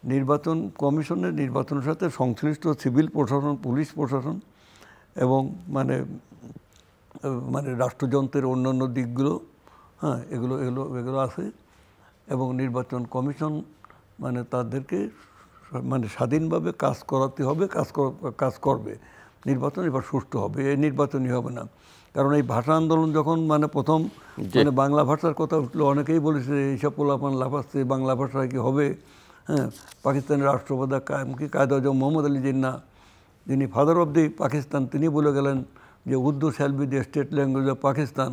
নির্বাচন কমিশনের নির্বাচনের সাথে সংশ্লিষ্ট সিভিল প্রশাসন, পুলিশ প্রশাসন এবং মানে রাষ্ট্রযন্ত্রের অন্যান্য দিকগুলো, হ্যাঁ, এগুলো আছে। এবং নির্বাচন কমিশন মানে তাদেরকে মানে স্বাধীনভাবে কাজ করাতে হবে, কাজ করবে। নির্বাচন এবার সুষ্ঠু হবে, এই নির্বাচনই হবে না। কারণ এই ভাষা আন্দোলন যখন মানে প্রথম মানে বাংলা ভাষার কথা উঠলো, অনেকেই বলেছে এইসব পোলাপান লাফাচ্ছে, বাংলা ভাষায় কি হবে। হ্যাঁ, পাকিস্তানের রাষ্ট্রপ্রধান কায়েদ আজম মোহাম্মদ আলী জিন্নাহ, যিনি ফাদার অফ দি পাকিস্তান, তিনি বলে গেলেন যে Urdu shall be the state language of Pakistan.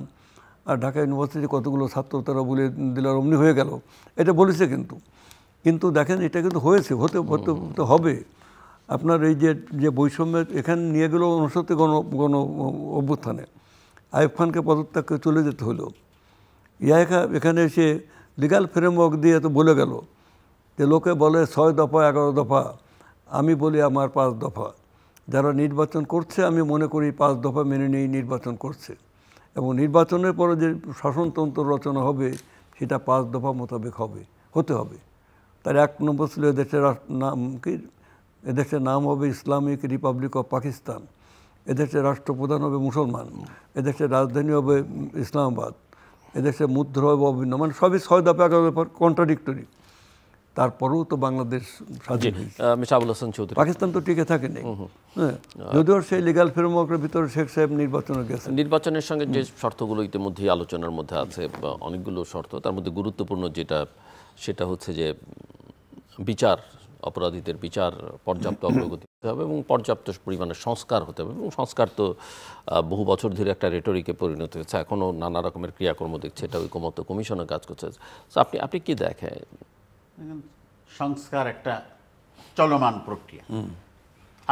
আর ঢাকা ইউনিভার্সিটি কতগুলো ছাত্র তারা বলে দিল, অমনি হয়ে গেল, এটা বলেছে। কিন্তু দেখেন, এটা কিন্তু হয়েছে, হতে হবে। আপনার এই যে বৈষম্যের এখানে নিয়ে গেল 69 গণ অভ্যুত্থানে, আইয়ুব খানকে পদত্যাগ করে চলে যেতে হলো। এখানে এসে লিগাল ফ্রেমওয়ার্ক দিয়ে তো বলে গেল যে লোকে বলে 6 দফা 11 দফা, আমি বলি আমার 5 দফা। যারা নির্বাচন করছে, আমি মনে করি 5 দফা মেনে নিয়েই নির্বাচন করছে, এবং নির্বাচনের পরে যে শাসনতন্ত্র রচনা হবে সেটা 5 দফা মোতাবেক হতে হবে। তার 1 নম্বর ছিল এদেশের নাম হবে ইসলামিক রিপাবলিক অফ পাকিস্তান, এদেশের রাষ্ট্রপ্রধান হবে মুসলমান, এদেশের রাজধানী হবে ইসলামাবাদ, এদেশের মুদ্রা হবে অভিন্ন, মানে সবই 6 দফা 11 দফা কন্ট্রাডিক্টরি। তারপরেও তো বাংলাদেশ স্বাধীন হয়েছে, পাকিস্তান তো টিকে থাকেনি। হ্যাঁ, যদিও সেই লিগাল ফ্রেমওয়ার্কের ভিতরে শেখ সাহেব নির্বাচনে গেছে।
নির্বাচনের সঙ্গে যে শর্তগুলো ইতিমধ্যেই আলোচনার মধ্যে আছে, অনেকগুলো শর্ত, তার মধ্যে গুরুত্বপূর্ণ সেটা হচ্ছে যে বিচার, অপরাধীদের বিচার পর্যাপ্ত অগ্রগতি হতে হবে এবং পর্যাপ্ত পরিমাণে সংস্কার হতে হবে। এবং সংস্কার তো বহু বছর ধরে একটা রেটরিকে পরিণত হয়েছে, এখনও নানা রকমের ক্রিয়াকর্ম দেখছে, এটা ঐকমত্য কমিশনের কাজ করছে। তো আপনি কি দেখেন?
সংস্কার একটা চলমান প্রক্রিয়া।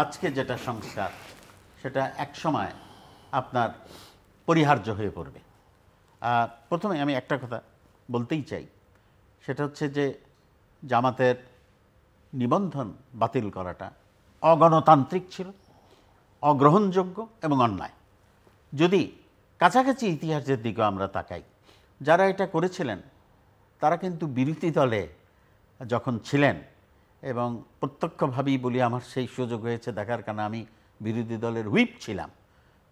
আজকে যেটা সংস্কার, সেটা এক সময় আপনার পরিহার্য হয়ে পড়বে। প্রথমে আমি একটা কথা বলতেই চাই, সেটা হচ্ছে যে জামাতের নিবন্ধন বাতিল করাটা অগণতান্ত্রিক ছিল, অগ্রহণযোগ্য এবং অন্যায়। যদি কাছাকাছি ইতিহাসের দিকে আমরা তাকাই, যারা এটা করেছিলেন তারা কিন্তু বিরোধী দলে যখন ছিলেন, এবং প্রত্যক্ষভাবেই বলি আমার সেই সুযোগ হয়েছে দেখার, কারণে আমি বিরোধী দলের হুইপ ছিলাম,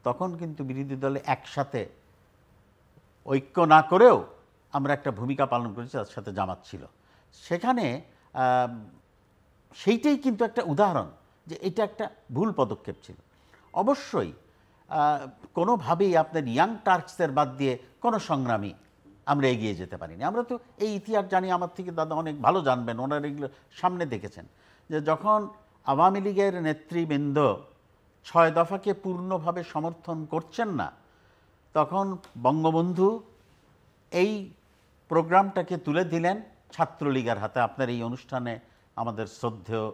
তখন কিন্তু বিরোধী দলে একসাথে ঐক্য না করেও আমরা একটা ভূমিকা পালন করেছি, তার সাথে জামাত ছিল। সেখানে সেইটাই কিন্তু একটা উদাহরণ যে এটা একটা ভুল পদক্ষেপ ছিল। অবশ্যই কোনোভাবেই আপনার ইয়াং টার্কসদের বাদ দিয়ে কোনো সংগ্রামী আমরা এগিয়ে যেতে পারিনি। আমরা তো এই ইতিহাস জানি, আমার থেকে দাদা অনেক ভালো জানবেন, ওনারা এগুলো সামনে দেখেছেন, যে যখন আওয়ামী লীগের নেতৃবৃন্দ 6 দফাকে পূর্ণভাবে সমর্থন করছেন না, তখন বঙ্গবন্ধু এই প্রোগ্রামটাকে তুলে দিলেন ছাত্রলীগের হাতে। আপনার এই অনুষ্ঠানে আমাদের শ্রদ্ধেয়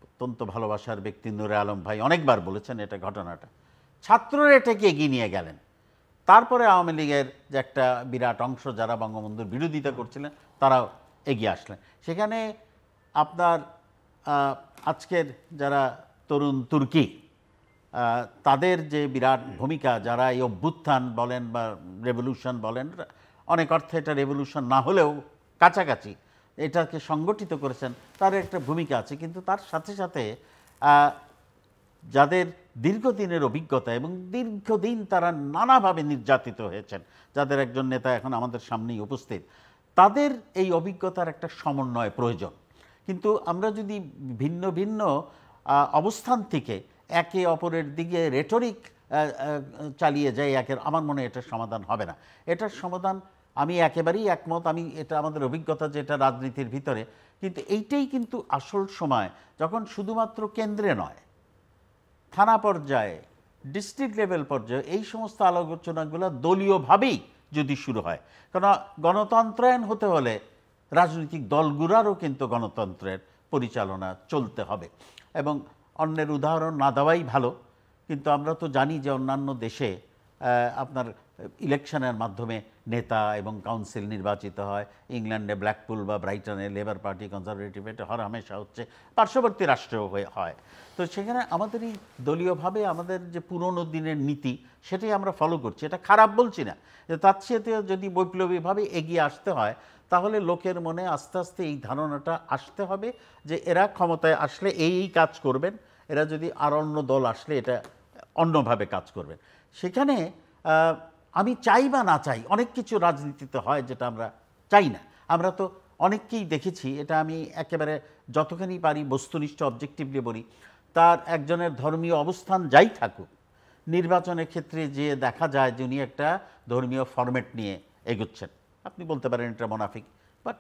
অত্যন্ত ভালোবাসার ব্যক্তি নূরে আলম ভাই অনেকবার বলেছেন এটা ঘটনাটা, ছাত্ররা এটাকে এগিয়ে নিয়ে গেলেন। তারপরে আওয়ামী লীগের যে একটা বিরাট অংশ যারা বঙ্গবন্ধুর বিরোধিতা করছিলেন তারাও এগিয়ে আসলেন। সেখানে আপনার আজকের যারা তরুণ তুর্কি, তাদের যে বিরাট ভূমিকা, যারা এই অভ্যুত্থান বলেন বা রেভলিউশন বলেন, অনেক অর্থে এটা রেভলিউশন না হলেও কাছাকাছি এটাকে সংগঠিত করেছেন, তার একটা ভূমিকা আছে। কিন্তু তার সাথে সাথে যাদের দীর্ঘদিনের অভিজ্ঞতা এবং দীর্ঘদিন তারা নানাভাবে নির্যাতিত হয়েছেন, যাদের একজন নেতা এখন আমাদের সামনেই উপস্থিত, তাদের এই অভিজ্ঞতার একটা সমন্বয় প্রয়োজন। কিন্তু আমরা যদি ভিন্ন ভিন্ন অবস্থান থেকে একে অপরের দিকে রেটরিক চালিয়ে যাই, আমার মনে হয় এটার সমাধান হবে না। এটার সমাধান আমি একেবারেই একমত। এটা আমাদের অভিজ্ঞতা যে এটা রাজনীতির ভিতরে, কিন্তু এইটাই কিন্তু আসল সময়, যখন শুধুমাত্র কেন্দ্রে নয়, থানা পর্যায়ে, ডিস্ট্রিক্ট লেভেল পর্যায়ে এই সমস্ত আলোচনাগুলো দলীয়ভাবেই যদি শুরু হয়। কারণ গণতন্ত্রায়ন হতে হলে রাজনৈতিক দলগুলোরও কিন্তু গণতন্ত্রের পরিচালনা চলতে হবে, এবং অন্যের উদাহরণ না দেওয়াই ভালো। কিন্তু আমরা তো জানি যে অন্যান্য দেশে আপনার ইলেকশনের মাধ্যমে নেতা এবং কাউন্সিল নির্বাচিত হয়। ইংল্যান্ডে ব্ল্যাকপুল বা ব্রাইটনে লেবার পার্টি, কনজারভেটিভ, এটা হামেশা হচ্ছে, পার্শ্ববর্তী রাষ্ট্রেও হয়। তো সেখানে আমাদের এই দলীয়ভাবে আমাদের যে পুরনো দিনের নীতি, সেটাই আমরা ফলো করছি। এটা খারাপ বলছি না, যে তার সাথে যদি বৈপ্লবীভাবে এগিয়ে আসতে হয়, তাহলে লোকের মনে আস্তে আস্তে এই ধারণাটা আসতে হবে যে এরা ক্ষমতায় আসলে এই কাজ করবেন, এরা যদি আর অন্য দল আসলে এটা অন্যভাবে কাজ করবেন। সেখানে আমি চাই বা না চাই, অনেক কিছু রাজনীতিতে হয় যেটা আমরা চাই না। আমরা তো অনেককেই দেখেছি, এটা আমি একেবারে যতখানি পারি বস্তুনিষ্ঠ অবজেক্টিভলি বলি, তার একজনের ধর্মীয় অবস্থান যাই থাকুক, নির্বাচনের ক্ষেত্রে যে দেখা যায় যে উনি একটা ধর্মীয় ফরম্যাট নিয়ে এগোচ্ছেন। আপনি বলতে পারেন এটা মুনাফিক, but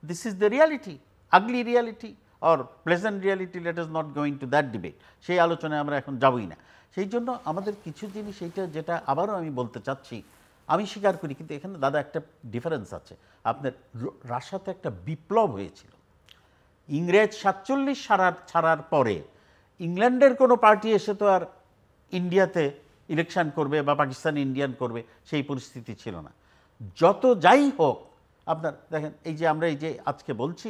this is the reality, ugly reality or pleasant reality, let us not going to that debate. সেই আলোচনায় আমরা এখন যাবই না। সেই জন্য আমাদের কিছু জিনিস, এইটা যেটা আবারও আমি বলতে চাচ্ছি, আমি স্বীকার করি, কিন্তু এখানে দাদা একটা ডিফারেন্স আছে। আপনার রাশিয়াতে একটা বিপ্লব হয়েছিল, ইংরেজ 47 ছাড়ার পরে ইংল্যান্ডের কোনো পার্টি এসে তো আর ইন্ডিয়াতে ইলেকশন করবে বা পাকিস্তান ইন্ডিয়ান করবে সেই পরিস্থিতি ছিল না। যত যাই হোক, আপনার দেখেন এই যে আমরা এই যে আজকে বলছি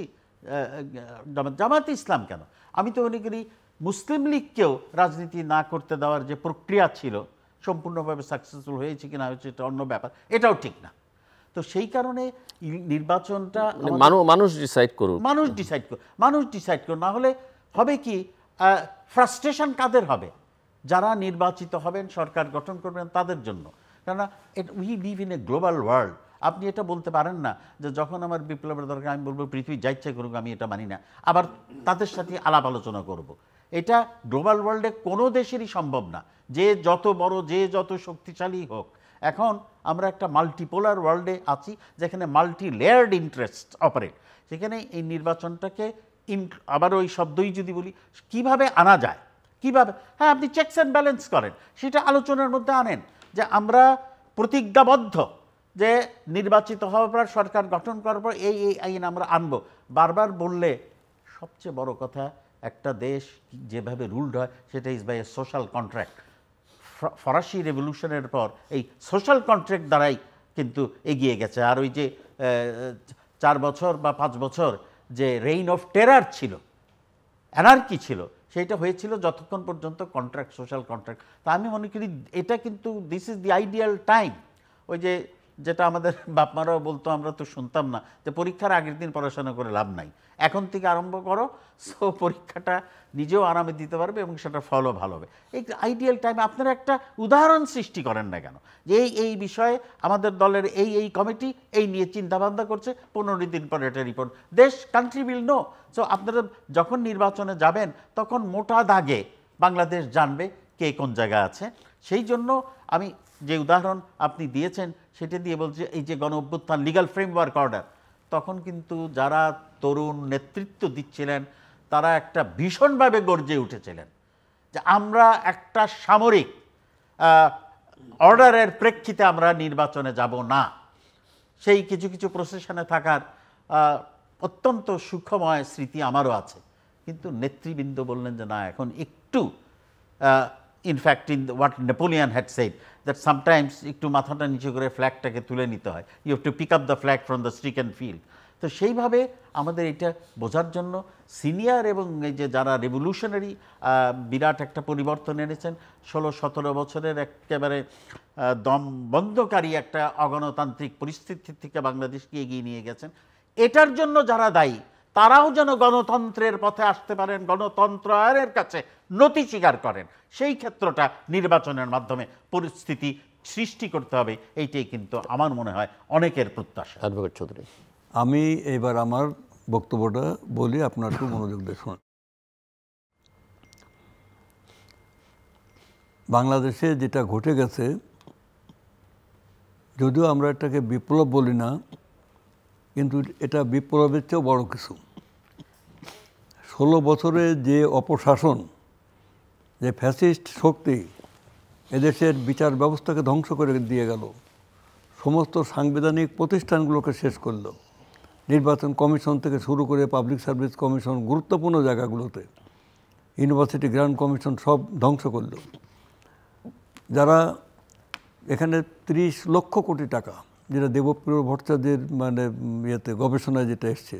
জামাতে ইসলাম কেন, আমি তো মনে করি মুসলিম লীগকেও রাজনীতি না করতে দেওয়ার যে প্রক্রিয়া ছিল, সম্পূর্ণভাবে সাকসেসফুল হয়েছে কিনা হয়েছে এটা অন্য ব্যাপার, এটাও ঠিক না। তো সেই কারণে নির্বাচনটা
মানুষ ডিসাইড করুক,
মানুষ ডিসাইড করুক। না হলে হবে কি, ফ্রাস্ট্রেশন কাদের হবে? যারা নির্বাচিত হবেন, সরকার গঠন করবেন, তাদের জন্য। কেননা we live in a global world. আপনি এটা বলতে পারেন না যে যখন আমার বিপ্লবের দরকার আমি বলবো পৃথিবী যা ইচ্ছা করুক, আমি এটা মানি না, আবার তাদের সাথে আলাপ আলোচনা করব। এটা গ্লোবাল ওয়ার্ল্ডে কোনো দেশেরই সম্ভব না, যে যত বড়, যে যত শক্তিশালী হোক। এখন আমরা একটা মাল্টিপোলার ওয়ার্ল্ডে আছি, যেখানে মাল্টি লেয়ার্ড ইন্টারেস্ট অপারেট। সেখানে এই নির্বাচনটাকে আবার ওই শব্দই যদি বলি, কিভাবে আনা যায়, কিভাবে, হ্যাঁ আপনি চেকস অ্যান্ড ব্যালেন্স করেন, সেটা আলোচনার মধ্যে আনেন, যে আমরা প্রতিজ্ঞাবদ্ধ যে নির্বাচিত হওয়ার পর, সরকার গঠন করার পর এই আইন আমরা আনবো। বারবার বললে সবচেয়ে বড় কথা, একটা দেশ যেভাবে রুলড হয় সেটা is by a social contract. ফরাসি রেভলিউশনের পর এই সোশ্যাল কন্ট্রাক্ট দ্বারাই কিন্তু এগিয়ে গেছে। আর ওই যে 4 বছর বা 5 বছর যে রেইন অফ টেরার ছিল, অ্যানার্কি ছিল, সেইটা হয়েছিল যতক্ষণ পর্যন্ত কন্ট্রাক্ট, সোশ্যাল কন্ট্রাক্ট। তা আমি মনে করি এটা কিন্তু this is the ideal time. ওই যে যেটা আমাদের বাপমারাও বলতো, আমরা তো শুনতাম না, যে পরীক্ষার আগের দিন পড়াশোনা করে লাভ নাই, এখন থেকে আরম্ভ করো, সো পরীক্ষাটা নিজেও আরামে দিতে পারবে এবং সেটা ফলও ভালো হবে। এই আইডিয়াল টাইমে আপনারা একটা উদাহরণ সৃষ্টি করেন না কেন, যে এই বিষয়ে আমাদের দলের এই কমিটি এই নিয়ে চিন্তাভাবনা করছে, 15 দিন পরে একটা রিপোর্ট, দেশ কান্ট্রি উইল নো। সো আপনারা যখন নির্বাচনে যাবেন তখন মোটা দাগে বাংলাদেশ জানবে কে কোন জায়গায় আছে। সেই জন্য আমি যে উদাহরণ আপনি দিয়েছেন সেটা দিয়ে বলছি, এই যে গণ অভ্যুত্থান, লিগ্যাল ফ্রেমওয়ার্ক অর্ডার, তখন কিন্তু যারা তরুণ নেতৃত্ব দিচ্ছিলেন তারা একটা ভীষণভাবে গর্জে উঠেছিলেন যে আমরা একটা সামরিক অর্ডারের প্রেক্ষিতে আমরা নির্বাচনে যাব না। সেই কিছু কিছু প্রসেশনে থাকার অত্যন্ত সুখময় স্মৃতি আমারও আছে। কিন্তু নেতৃবৃন্দ বললেন যে না, এখন একটু in fact in what Napoleon had said, that sometimes একটু মাথাটা নিচু করে ফ্ল্যাগটাকে তুলে নিতে হয়, you have to pick up the flag from the stricken field. তো সেইভাবে আমাদের এটা বোঝার জন্য সিনিয়র এবং এই যে যারা রেভলিউশনারি বিরাট একটা পরিবর্তন এনেছেন, 16-17 বছরের একেবারে দম বন্ধকারী একটা অগণতান্ত্রিক পরিস্থিতি থেকে বাংলাদেশকে এগিয়ে নিয়ে গেছেন, এটার জন্য যারা দায়ী তারাও যেন গণতন্ত্রের পথে আসতে পারেন, গণতন্ত্রের কাছে নতি স্বীকার করেন, সেই ক্ষেত্রটা নির্বাচনের মাধ্যমে পরিস্থিতি সৃষ্টি করতে হবে। এইটাই কিন্তু আমার মনে হয় অনেকের প্রত্যাশা।
অ্যাডভোকেট চৌধুরী,
আমি এবার আমার বক্তব্যটা বলি, আপনার একটু মনোযোগ দিয়ে শুনুন। বাংলাদেশে যেটা ঘটে গেছে, যদিও আমরা এটাকে বিপ্লব বলি না, কিন্তু এটা বিপ্লবের চেয়েও বড় কিছু। 16 বছরে যে অপশাসন, যে ফ্যাসিস্ট শক্তি এদেশের বিচার ব্যবস্থাকে ধ্বংস করে দিয়ে গেল, সমস্ত সাংবিধানিক প্রতিষ্ঠানগুলোকে শেষ করল, নির্বাচন কমিশন থেকে শুরু করে পাবলিক সার্ভিস কমিশন, গুরুত্বপূর্ণ জায়গাগুলোতে ইউনিভার্সিটি গ্র্যান্ড কমিশন সব ধ্বংস করল। যারা এখানে 30 লক্ষ কোটি টাকা, যেটা দেবপ্রিয় ভট্টাচার্যের মানে ইয়েতে গবেষণায় যেটা এসছে,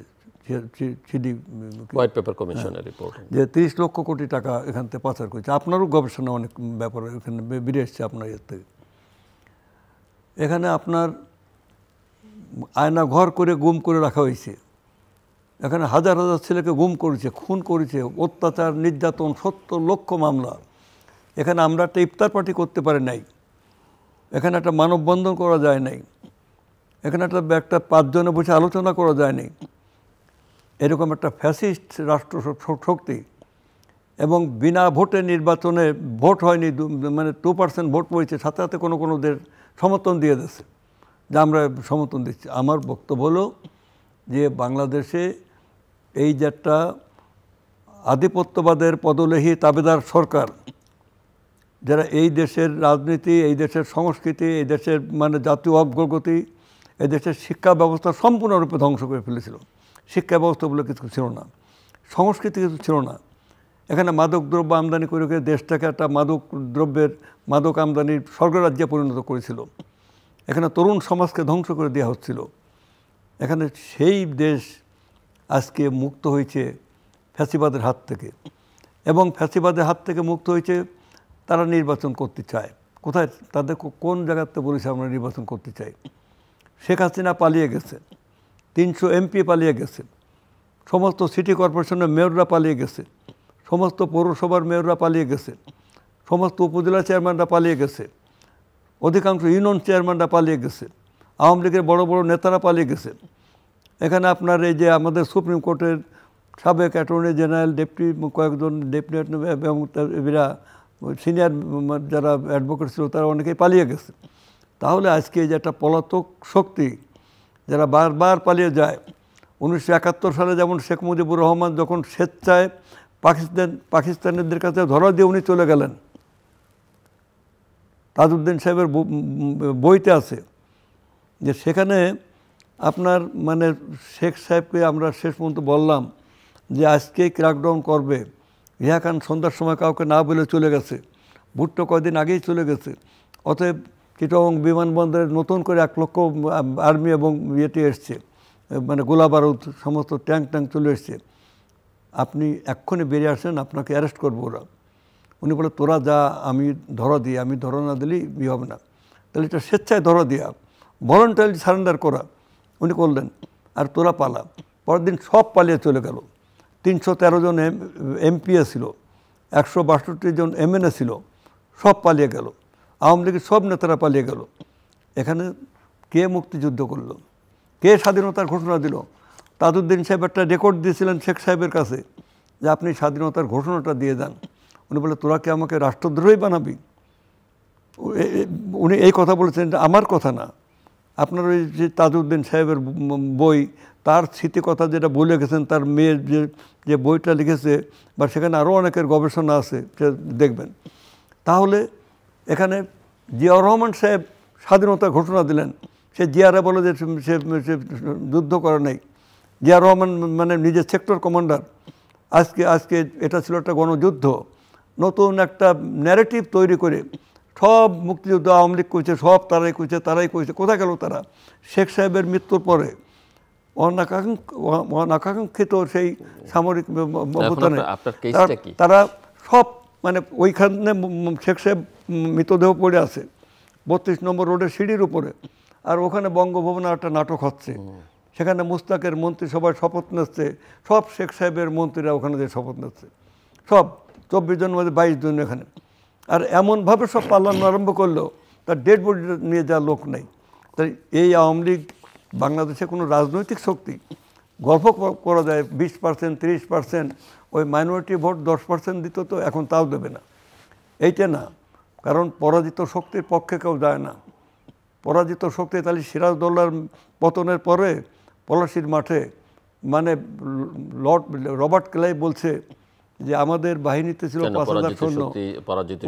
হোয়াইট পেপার কমিশনের রিপোর্ট,
যে 30 লক্ষ কোটি টাকা এখান থেকে পাচার করেছে। আপনারও গবেষণা অনেক ব্যাপারে এখানে বেরিয়ে এসছে আপনার ইয়ের থেকে। এখানে আপনার আয়না ঘর করে গুম করে রাখা হয়েছে, এখানে হাজার হাজার ছেলেকে গুম করেছে, খুন করেছে, অত্যাচার, নির্যাতন, 70 লক্ষ মামলা। এখানে আমরা একটা ইফতার পার্টি করতে পারি নাই, এখানে একটা মানববন্ধন করা যায় নাই, এখানে একটা 5 জনে বসে আলোচনা করা যায় নাই। এরকম একটা ফ্যাসিস্ট রাষ্ট্র শক্তি, এবং বিনা ভোটে নির্বাচনে ভোট হয়নি, মানে 2% ভোট হয়েছে, সাথে সাথে কোনোদের সমর্থন দিয়ে দিচ্ছে যে আমরা সমর্থন দিচ্ছি। আমার বক্তব্য হলো যে বাংলাদেশে এই যে একটা আধিপত্যবাদের পদলেহী তাবেদার সরকার, যারা এই দেশের রাজনীতি, এই দেশের সংস্কৃতি, এই দেশের মানে জাতীয় অগ্রগতি, এই দেশের শিক্ষা ব্যবস্থা সম্পূর্ণরূপে ধ্বংস করে ফেলেছিল। শিক্ষা ব্যবস্থা বলে কিছু ছিল না, সংস্কৃতি কিছু ছিল না। এখানে মাদক দ্রব্য আমদানি করে দেশটাকে একটা মাদক আমদানির স্বর্গরাজ্যে পরিণত করেছিল। এখানে তরুণ সমাজকে ধ্বংস করে দেওয়া হচ্ছিল। এখানে সেই দেশ আজকে মুক্ত হয়েছে ফ্যাসিবাদের হাত থেকে, এবং ফ্যাসিবাদের হাত থেকে মুক্ত হয়েছে, তারা নির্বাচন করতে চায়। কোথায় তাদের কোন জায়গাতে বলেছে আমরা নির্বাচন করতে চাই? শেখ হাসিনা পালিয়ে গেছে, 300 এমপি পালিয়ে গেছে, সমস্ত সিটি কর্পোরেশনের মেয়ররা পালিয়ে গেছে, সমস্ত পৌরসভার মেয়ররা পালিয়ে গেছে, সমস্ত উপজেলা চেয়ারম্যানরা পালিয়ে গেছে, অধিকাংশ ইউনিয়ন চেয়ারম্যানরা পালিয়ে গেছে, আওয়ামী লীগের বড় বড় নেতারা পালিয়ে গেছে। এখানে আপনার এই যে আমাদের সুপ্রিম কোর্টের সাবেক অ্যাটর্নি জেনারেল, কয়েকজন ডেপুটি এবং এরা সিনিয়র যারা অ্যাডভোকেট ছিল, তারা অনেকেই পালিয়ে গেছে। তাহলে আজকে যে একটা পলাতক শক্তি যারা বারবার পালিয়ে যায়, 1971 সালে যেমন শেখ মুজিবুর রহমান যখন স্বেচ্ছায় পাকিস্তানিদের কাছে ধরা দিয়ে উনি চলে গেলেন, তাজউদ্দিন সাহেবের বইতে আছে যে সেখানে আপনার মানে শেখ সাহেবকে আমরা শেষ পর্যন্ত বললাম যে আজকেই ক্র্যাকডাউন করবে, ইহা খান সন্ধ্যার সময় কাউকে না বলে চলে গেছে, ভুট্টো কয়দিন আগেই চলে গেছে। অতএব চিটাগং বিমানবন্দরে নতুন করে 1 লক্ষ আর্মি এবং ইয়েতে এসছে, মানে গোলা বারুদ সমস্ত ট্যাঙ্ক চলে এসছে। আপনি এক্ষুনি বেরিয়ে আসেন, আপনাকে অ্যারেস্ট করবো ওরা। উনি বলে তোরা যা, আমি ধরা দিই, আমি ধরা না দিলেই ইয়ে হবে না। তাহলে এটা স্বেচ্ছায় ধরা দেওয়া, ভলেন্টারি সারেন্ডার করা উনি করলেন, আর তোরা পালা। পরের দিন সব পালিয়ে চলে গেল। 313 জন এমপিএ ছিল, 162 জন এমএনএ ছিল, সব পালিয়ে গেল। আওয়ামী লীগের সব নেতারা পালিয়ে গেল। এখানে কে মুক্তিযুদ্ধ করলো, কে স্বাধীনতার ঘোষণা দিল? তাজউদ্দিন সাহেব একটা রেকর্ড দিয়েছিলেন শেখ সাহেবের কাছে যে আপনি স্বাধীনতার ঘোষণাটা দিয়ে যান। উনি বলে তোরা কি আমাকে রাষ্ট্রদ্রোহী বানাবি? উনি এই কথা বলেছেন, আমার কথা না, আপনার ওই যে তাজউদ্দিন সাহেবের বই, তার স্মৃতিকথা যেটা বলে গেছেন, তার মেয়ের যে বইটা লিখেছে, বা সেখানে আরও অনেকের গবেষণা আছে, সে দেখবেন। তাহলে এখানে জিয়াউর রহমান সাহেব স্বাধীনতা ঘোষণা দিলেন, সে জিয়ারা বলে যে সে যুদ্ধ করে নাই। জিয়াউর রহমান মানে নিজের সেক্টর কমান্ডার। আজকে এটা ছিল একটা গণযুদ্ধ। নতুন একটা ন্যারেটিভ তৈরি করে সব মুক্তিযুদ্ধ আওয়ামী লীগ করেছে, সব তারাই করেছে। কোথায় গেল তারা? শেখ সাহেবের মৃত্যুর পরে অনাকাঙ্ক্ষিত সেই সামরিক অভ্যুত্থানে তারা সব, মানে ওইখানে শেখ সাহেব মৃতদেহ পড়ে আছে 32 নম্বর রোডের সিঁড়ির উপরে, আর ওখানে বঙ্গভবনে একটা নাটক হচ্ছে। সেখানে মুস্তাকের মন্ত্রিসভায় শপথ নিচ্ছে, সব শেখ সাহেবের মন্ত্রীরা ওখানে যে শপথ নিচ্ছে, সব 24 জন মধ্যে 22 জন এখানে। আর এমনভাবে সব পালানো আরম্ভ করলো, তার ডেড বডি নিয়ে যাওয়ার লোক নেই। তাই এই আওয়ামী লীগ বাংলাদেশে কোনো রাজনৈতিক শক্তি, গল্প করা যায় 20%, 30%, ওই মাইনরিটি ভোট 10% দিত, তো এখন তাও দেবে না। এইটা না, কারণ পরাজিত শক্তির পক্ষে কেউ যায় না। পরাজিত শক্তি, তাহলে সিরাজদৌল্লার পতনের পরে পলাশীর মাঠে, মানে রবার্ট ক্লাই বলছে যে আমাদের বাহিনীতে ছিল 5000 সৈন্য,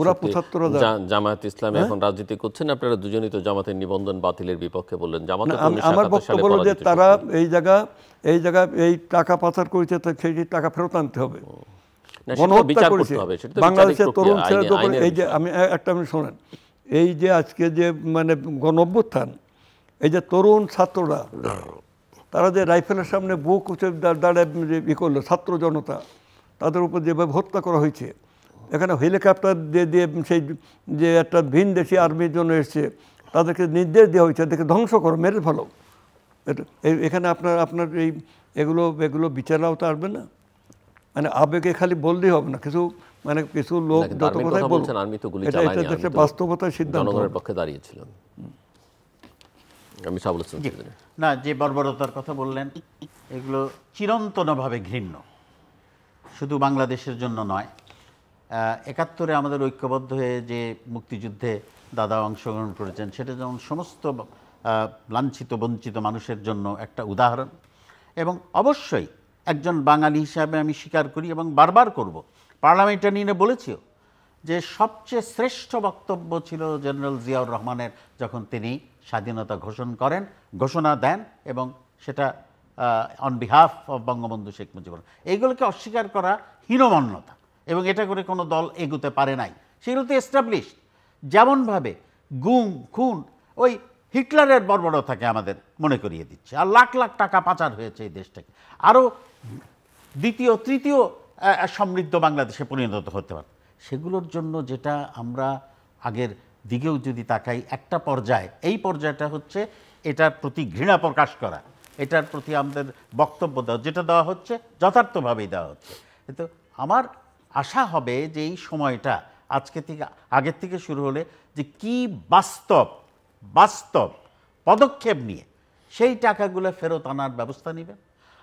ওরা 75,000।
জামায়াত ইসলামী এখন রাজনীতি করছেন, আপনারা দুজনেই তো জামাতের নিবন্ধন বাতিলের বিপক্ষে বললেন।
আমার বক্তব্য হলো যে তারা এই জায়গা এই টাকা পাচার করেছে, সেই টাকা ফেরত আনতে হবে। গণহত্যা করেছে বাংলাদেশের তরুণ ছেলেদের উপরে। এই যে আমি শোনেন, এই যে আজকে যে মানে গণঅভ্যুত্থান, এই যে তরুণ ছাত্ররা, তারা যে রাইফেলের সামনে বুক উঁচে দাঁড়ায় ই করলো, ছাত্র জনতা, তাদের উপর যেভাবে হত্যা করা হয়েছে। এখানে হেলিকপ্টার দিয়ে সেই যে একটা ভিন দেশি আর্মির জন্য এসছে, তাদেরকে নির্দেশ দেওয়া হয়েছে, এদেরকে ধ্বংস করো, মেরে ফেলো। এখানে আপনার এগুলো বিচার আওতা আসবে না? মানে আবেগে খালি বললেই হবে না, কিছু লোক যত কথাই বলছেন, এটা দেশের বাস্তবতার সিদ্ধান্ত।
জনগণের পক্ষে দাঁড়িয়েছিলেন আমি বলছেন
না, যে বর্বরতার কথা বললেন, এগুলো চিরন্তনভাবে ঘৃণ্য, শুধু বাংলাদেশের জন্য নয়। 71-এ আমাদের ঐক্যবদ্ধ হয়ে যে মুক্তিযুদ্ধে দাদা অংশগ্রহণ করেছেন, সেটা যেমন সমস্ত লাঞ্ছিত বঞ্চিত মানুষের জন্য একটা উদাহরণ। এবং অবশ্যই একজন বাঙালি হিসাবে আমি স্বীকার করি এবং বারবার করব, পার্লামেন্টে নিয়ে বলেছিও, যে সবচেয়ে শ্রেষ্ঠ বক্তব্য ছিল জেনারেল জিয়াউর রহমানের, যখন তিনি স্বাধীনতা ঘোষণা দেন, এবং সেটা on behalf of Bangabandhu Sheikh Mujibur Rahman. এইগুলোকে অস্বীকার করা হীনমন্যতা, এবং এটা করে কোনো দল এগুতে পারে নাই। সেগুলো তো এস্টাবলিশড। যেমনভাবে গুম খুন ওই হিটলারের বর্বরতাকে আমাদের মনে করিয়ে দিচ্ছে, আর লাখ লাখ টাকা পাচার হয়েছে এই দেশ থেকে, আরও দ্বিতীয় তৃতীয় সমৃদ্ধ বাংলাদেশে পরিণত হতে পারে। সেগুলোর জন্য যেটা আমরা আগের দিকেও যদি তাকাই, একটা পর্যায়ে, এই পর্যায়টা হচ্ছে এটার প্রতি ঘৃণা প্রকাশ করা, এটার প্রতি আমাদের বক্তব্য দেওয়া, যেটা দেওয়া হচ্ছে যথার্থভাবেই দেওয়া হচ্ছে। কিন্তু আমার আশা হবে যে এই সময়টা আগের থেকে শুরু হলে, যে কি বাস্তব পদক্ষেপ নিয়ে সেই টাকাগুলো ফেরত আনার ব্যবস্থা নেবেন।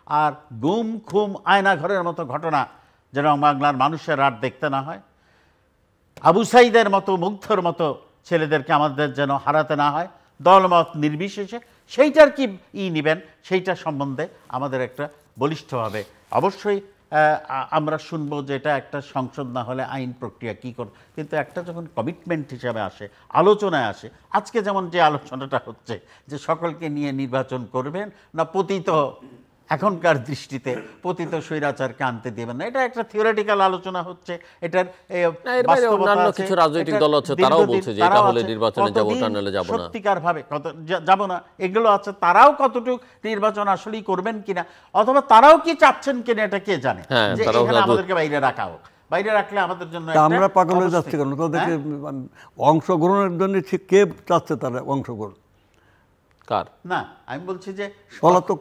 আর গুম খুম আয়নাঘরের মতো ঘটনা যেন বাংলার মানুষের আর দেখতে না হয়, আবু সাইদের মতো মুগ্ধর মতো ছেলেদেরকে আমাদের যেন হারাতে না হয়, দলমত নির্বিশেষে। সেইটার কি নেবেন, সেইটার সম্বন্ধে আমাদের একটা বলিষ্ঠভাবে অবশ্যই আমরা শুনবো, যে এটা একটা সংসদ না হলে আইন প্রক্রিয়া কী করে। কিন্তু একটা যখন কমিটমেন্ট হিসাবে আসে, আলোচনায় আসে, আজকে যেমন যে আলোচনাটা হচ্ছে, যে সকলকে নিয়ে নির্বাচন করবেন না পতিত এখনকার দৃষ্টিতে পতিত স্বৈরাচারকে আনতে দেবেন না। এটা একটা থিওরিটিক্যাল আলোচনা হচ্ছে, এটার
এর বাইরে অন্যান্য কিছু রাজনৈতিক দল আছে, তারাও বলছে যে এটা হলে নির্বাচনে যাব, ওটা নাহলে যাব না,
সত্যিকার ভাবে যাব না, এগুলো আছে। তারাও কতটুকু নির্বাচন আসলেই করবেন কিনা, অথবা তারাও কি চাচ্ছেন কিনা, এটা কে জানে, যে এখানে আমাদেরকে বাইরে রাখা হোক। বাইরে রাখলে আমাদের জন্য
আমরা পাগল হয়ে যাচ্ছি কেন? তাদেরকে অংশগ্রহণের জন্য কে চাচ্ছে তারা অংশগ্রহণ?
কার
না, আমি বলছি যে
পলাতক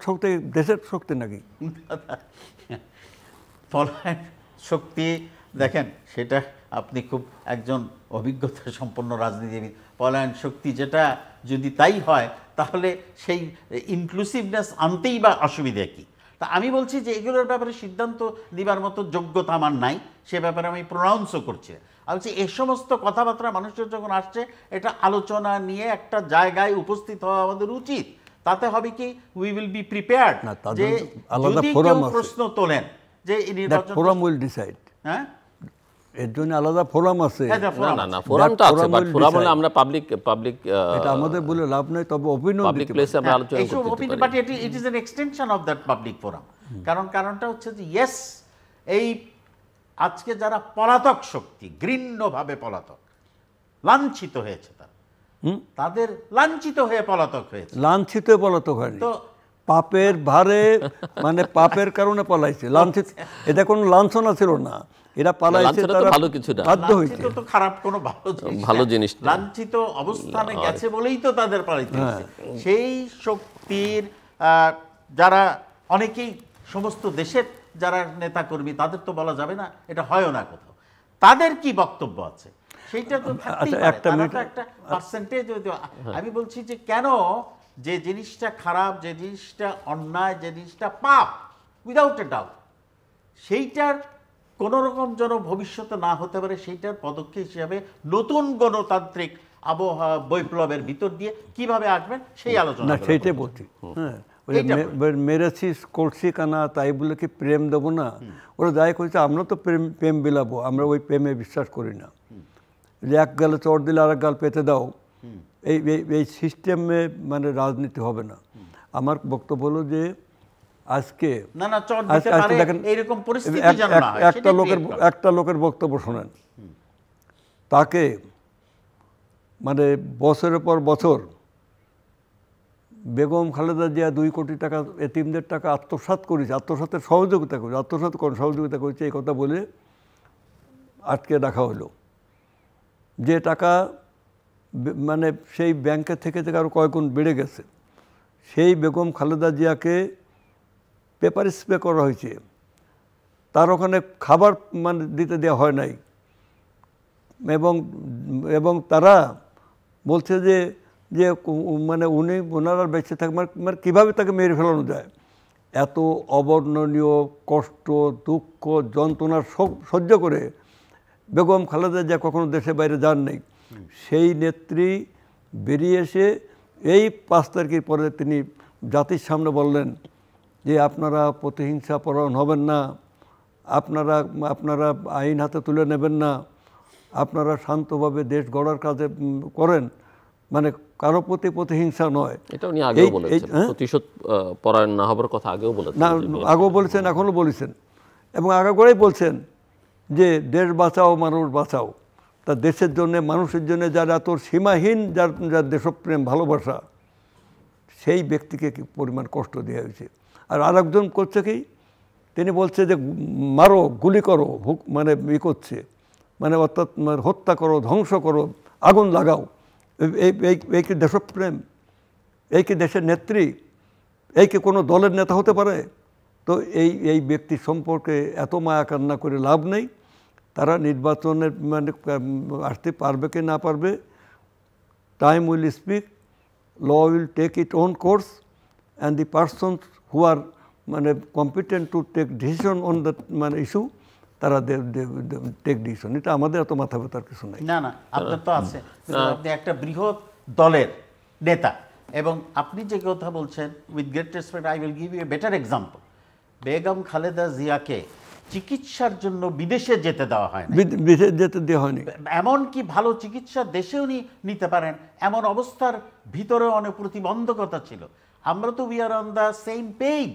শক্তি দেশের শক্তি নাকি?
পলায়ন শক্তি, দেখেন সেটা আপনি খুব একজন অভিজ্ঞতা সম্পন্ন রাজনীতিবিদ, পলায়ন শক্তি যেটা যদি তাই হয় তাহলে সেই ইনক্লুসিভনেস আনতেই বা অসুবিধা কি? তা আমি বলছি যে এগুলোর ব্যাপারে সিদ্ধান্ত নেবার মতো যোগ্যতা আমার নাই, সে ব্যাপারে আমি প্রোনাউন্সও করছি। আমি বলছি এই সমস্ত কথাবার্তা মানুষের যখন আসছে, এটা আলোচনা নিয়ে একটা জায়গায় উপস্থিত হওয়া আমাদের উচিত। তাতে হবে কি, উই উইল বি প্রিপেয়ার্ড, যে যদি কেউ প্রশ্ন তোলেন যে এই নির্বাচন,
ফোরাম উইল ডিসাইড।
হ্যাঁ,
এর জন্য আলাদা ফোরাম আছে।
না, ফোরাম তো আছে, বাট ফোরাম হলে আমরা পাবলিক
এটা আমাদের বলে লাভ নাই, তবে অপিনিয়ন
পাবলিক প্লেসে আমরা আলোচনা করতে পারি।
But it is an extension of that public forum. কারণটা হচ্ছে যে ইয়েস, এই আজকে যারা পলাতক শক্তি, ঘৃণ্যভাবে পলাতক, লাঞ্ছিত হয়েছে, তাদের লাঞ্ছিত হয়ে পলাতক হয়েছে,
লাঞ্ছিত পলাতক হয়নি,
তো
পাপের ভারে, মানে পাপের কারণে পলাইছে। লাঞ্ছিত, এটা কোনো লাঞ্ছনা ছিল না, এরা পালাইছে, তারা
ভালো কিছু না,
বাধ্য হয়েছে।
তো খারাপ কোনো ভালো জিনিস না, লাঞ্ছিত অবস্থানে গেছে বলেই তো তাদের পালাইতে হয়েছে। সেই শক্তির যারা অনেকেই সমস্ত দেশের যারা নেতাকর্মী, তাদের তো বলা যাবে না, এটা হয়ও না কোথাও, তাদের কি বক্তব্য আছে সেইটা তো থাকতেই পারে, একটা পার্সেন্টেজ। আমি বলছি যে কেন যে জিনিসটা খারাপ, যে জিনিসটা অন্যায়, যে জিনিসটা পাপ, উইদাউট এ ডাউট, সেইটার কোনো রকম যেন ভবিষ্যতে না হতে পারে, সেইটার পদক্ষেপ হিসাবে নতুন গণতান্ত্রিক আবহাওয়া বৈপ্লবের ভিতর দিয়ে কিভাবে আসবেন সেই আলোচনা।
সেইটাই বলছি। হ্যাঁ, মেরেছি করছি কানা, তাই বলে কি প্রেম দেবো না? ওরা যাই করছে, আমরা তো প্রেম বিলাবো, আমরা ওই প্রেমে বিশ্বাস করি না, যে এক গালে চড় দিলে আরেক গাল পেতে দাও, এই সিস্টেমে মানে রাজনীতি হবে না। আমার বক্তব্য হলো যে আজকে দেখেন, একটা লোকের বক্তব্য শোনেন, তাকে মানে বছরের পর বছর বেগম খালেদা জিয়া 2 কোটি টাকা এতিমদের টাকা আত্মসাৎ করেছে, আত্মসাতের সহযোগিতা করেছে, সহযোগিতা করেছে, এই কথা বলে আটকে রাখা হলো। যে টাকা মানে সেই ব্যাংকের থেকে আরও কয়েকগুণ বেড়ে গেছে, সেই বেগম খালেদা জিয়াকে পেপার স্প্রে করা হয়েছে, তার ওখানে খাবার মানে দিতে দেওয়া হয় নাই, এবং তারা বলছে যে মানে ওনারা বেঁচে থাকে, মানে কীভাবে তাকে মেরে ফেলানো যায়। এত অবর্ণনীয় কষ্ট, দুঃখ, যন্ত্রণা সহ্য করে বেগম খালেদা জিয়া কখনো দেশে বাইরে যান নাই। সেই নেত্রী বেরিয়ে এসে এই 5 তারিখের পরে তিনি জাতির সামনে বললেন যে আপনারা প্রতিহিংসা পরায়ণ হবেন না, আপনারা আইন হাতে তুলে নেবেন না, আপনারা শান্তভাবে দেশ গড়ার কাজে করেন, মানে কারো প্রতি প্রতিহিংসা নয়।
এটা উনি আগেও বলেছেন, প্রতিশোধ পরায়ণ না হবার কথা আগেও বলেছেন,
আগেও বলেছেন, এখনও বলেছেন, এবং আগে করেই বলছেন যে দেশ বাঁচাও, মানুষ বাঁচাও। তা দেশের জন্যে, মানুষের জন্য যার এত সীমাহীন, যার দেশপ্রেম, ভালোবাসা, সেই ব্যক্তিকে কি পরিমাণ কষ্ট দেওয়া হয়েছে। আর আরেকজন করছে কি, তিনি বলছে যে মারো, গুলি করো, মানে করছে, মানে অর্থাৎ হত্যা করো, ধ্বংস করো, আগুন লাগাও। এই কি দেশপ্রেম? এই কি দেশের নেত্রী? এই কি কোনো দলের নেতা হতে পারে? তো এই ব্যক্তি সম্পর্কে এত মায়া কান্না করে লাভ নেই। তারা নির্বাচনের মানে আসতে পারবে কি না পারবে, time will speak, law will take it own course, and the persons who are মানে competent to take decision on the মানে ইস্যু, তারা টেক ডিসিশন। এটা আমাদের এত মাথা ব্যথার কিছু নাই।
না, আপনার তো আছে, আপনি একটা বৃহৎ দলের নেতা, এবং আপনি যে কথা বলছেন, with great respect I will give you a better example. Begum Khaleda জিয়াকে চিকিৎসার জন্য বিদেশে যেতে দেওয়া হয় না,
বিদেশে যেতে দেওয়া হয়নি।
এমনকি ভালো চিকিৎসা দেশেও নিতে পারেন এমন অবস্থার ভিতরেও অনেক প্রতিবন্ধকতা ছিল। আমরা তো we are on the same page.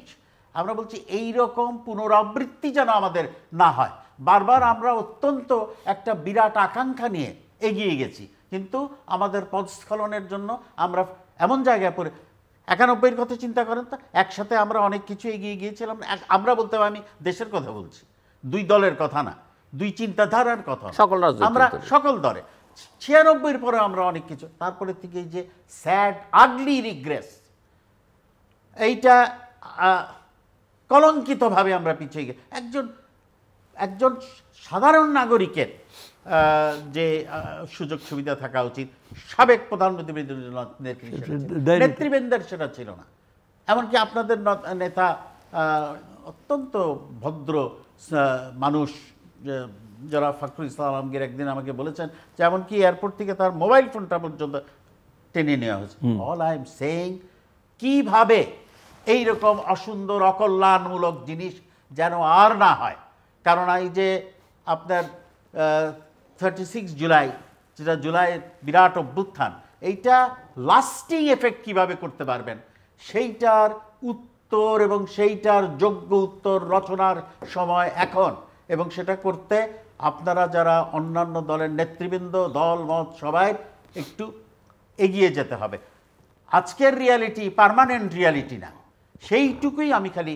আমরা বলছি এই রকম পুনরাবৃত্তি যেন আমাদের না হয়। বারবার আমরা অত্যন্ত একটা বিরাট আকাঙ্ক্ষা নিয়ে এগিয়ে গেছি, কিন্তু আমাদের পদস্খলনের জন্য আমরা এমন জায়গায় পড়ে 91-এর কথা চিন্তা করেন তো, একসাথে আমরা অনেক কিছু এগিয়ে গিয়েছিলাম। আমরা বলতে আমি দেশের কথা বলছি, দুই দলের কথা না, দুই চিন্তাধারার কথা না,
সকল রাজনৈতিক
আমরা
দলের।
সকল দলে 96-এর পরে আমরা অনেক কিছু, তারপরে থেকে এই যে স্যাড আগলি রিগ্রেস, এইটা কলঙ্কিতভাবে আমরা পিছিয়ে গিয়ে একজন সাধারণ নাগরিকের যে সুযোগ সুবিধা থাকা উচিত, সাবেক প্রধানমন্ত্রী নেতৃবৃন্দের সেটা ছিল না। এমনকি আপনাদের নেতা অত্যন্ত ভদ্র মানুষ যারা ফখরুল ইসলাম আলমগীর একদিন আমাকে বলেছেন যে এমনকি এয়ারপোর্ট থেকে তার মোবাইল ফোনটা পর্যন্ত টেনে নেওয়া হয়েছে। অল আই এম সেইং, কিভাবে এইরকম অসুন্দর অকল্যাণমূলক জিনিস যেন আর না হয়। কারণ এই যে আপনার 36 জুলাই, যেটা জুলাইয়ের বিরাট অভ্যুত্থান, এইটা লাস্টিং এফেক্ট কিভাবে করতে পারবেন সেইটার উত্তর এবং সেইটার যোগ্য উত্তর রচনার সময় এখন। এবং সেটা করতে আপনারা যারা অন্যান্য দলের নেতৃবৃন্দ, দল মত সবাই একটু এগিয়ে যেতে হবে। আজকের রিয়ালিটি পার্মানেন্ট রিয়ালিটি না, সেইটুকুই আমি খালি।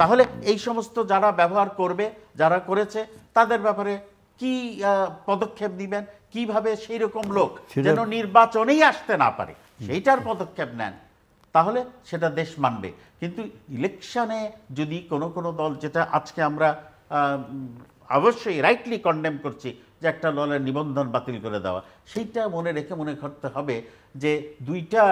তাহলে এই সমস্ত যারা ব্যবহার করবে, যারা করেছে, তাদের ব্যাপারে কি পদক্ষেপ দিবেন, কিভাবে সেই রকম লোক যেন নির্বাচনেই আসতে না পারে সেইটার পদক্ষেপ নেন, তাহলে সেটা দেশ মানবে। কিন্তু ইলেকশনে যদি কোনো দল, যেটা আজকে আমরা অবশ্যই রাইটলি কন্ডেম করছি, যে একটা দলের নিবন্ধন বাতিল করে দেওয়া, সেইটা মনে রেখে মনে করতে হবে যে দুইটা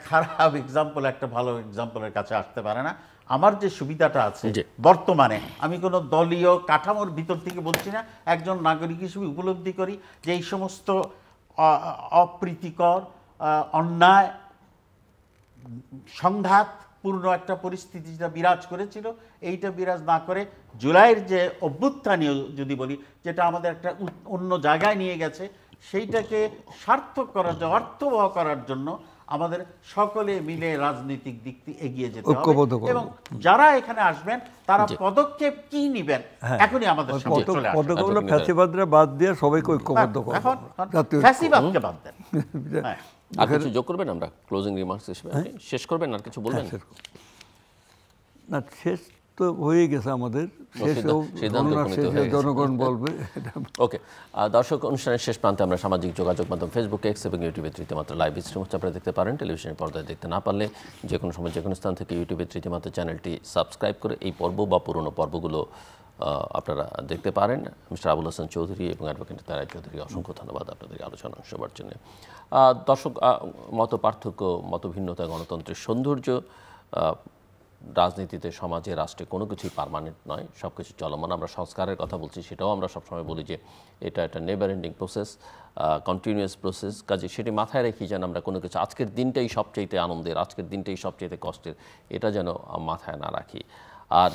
খারাপ এক্সাম্পল একটা ভালো এক্সাম্পলের কাছে আসতে পারে না। আমার যে সুবিধাটা আছে বর্তমানে, আমি কোনো দলীয় কাঠামোর ভিতর থেকে বলছি না, একজন নাগরিক হিসেবে উপলব্ধি করি যে এই সমস্ত অপ্রীতিকর, অন্যায়, সংঘাতপূর্ণ একটা পরিস্থিতি যেটা বিরাজ করেছিল, এইটা বিরাজ না করে জুলাইয়ের যে অভ্যুত্থানীয় যদি বলি, যেটা আমাদের একটা অন্য জায়গায় নিয়ে গেছে, সেইটাকে সার্থক করার জন্য, অর্থবহ করার জন্য আমাদের সকলে মিলে রাজনৈতিক দিক থেকে এগিয়ে যেতে হবে। এবং যারা এখানে আসবেন তারা পদক্ষেপ কি নেবেন এখনই আমাদের সামনে চলে আসবে।
পদক্ষেপগুলো ফ্যাসিবাদরা বাদ দিয়ে সবাইকে ঐক্যবদ্ধ করব।
এখন ফ্যাসিবাদকে বাদ দেন। হ্যাঁ,
আর কিছু যোগ করবেন আমরা ক্লোজিং রিমার্কস হিসেবে? শেষ করবেন, আর কিছু বলবেন?
না, শেষ তো হয়ে গেছে আমাদের, জনগণ বলবে।
ওকে দর্শক, অনুষ্ঠানের শেষ প্রান্তে আমরা সামাজিক যোগাযোগ মাধ্যম ফেসবুক, এক্স এবং ইউটিউবে তৃতীয়মাত্রা লাইভ স্ট্রিম হচ্ছে, আপনারা দেখতে পারেন। টেলিভিশনের পর্দায় দেখতে না পারলে যে কোনো সময় যে কোনো স্থান থেকে ইউটিউবে তৃতীয়মাত্রা চ্যানেলটি সাবস্ক্রাইব করে এই পর্ব বা পুরনো পর্বগুলো আপনারা দেখতে পারেন। মিস্টার আবুল হাসান চৌধুরী এবং অ্যাডভোকেট তারাই চৌধুরী, অসংখ্য ধন্যবাদ আপনাদের আলোচনা অংশ হওয়ার জন্য। দর্শক, মত পার্থক্য, মতভিন্নতা গণতন্ত্রের সৌন্দর্য। রাজনীতিতে, সমাজে, রাষ্ট্রে কোনো কিছুই পার্মানেন্ট নয়, সব কিছু চলমান। আমরা সংস্কারের কথা বলছি, সেটাও আমরা সবসময় বলি যে এটা একটা never ending process, continuous process. কাজে সেটি মাথায় রেখে যেন আমরা কোনো কিছু আজকের দিনটাই সবচাইতে আনন্দের, আজকের দিনটাই সবচাইতে কষ্টের, এটা যেন মাথায় না রাখি। আর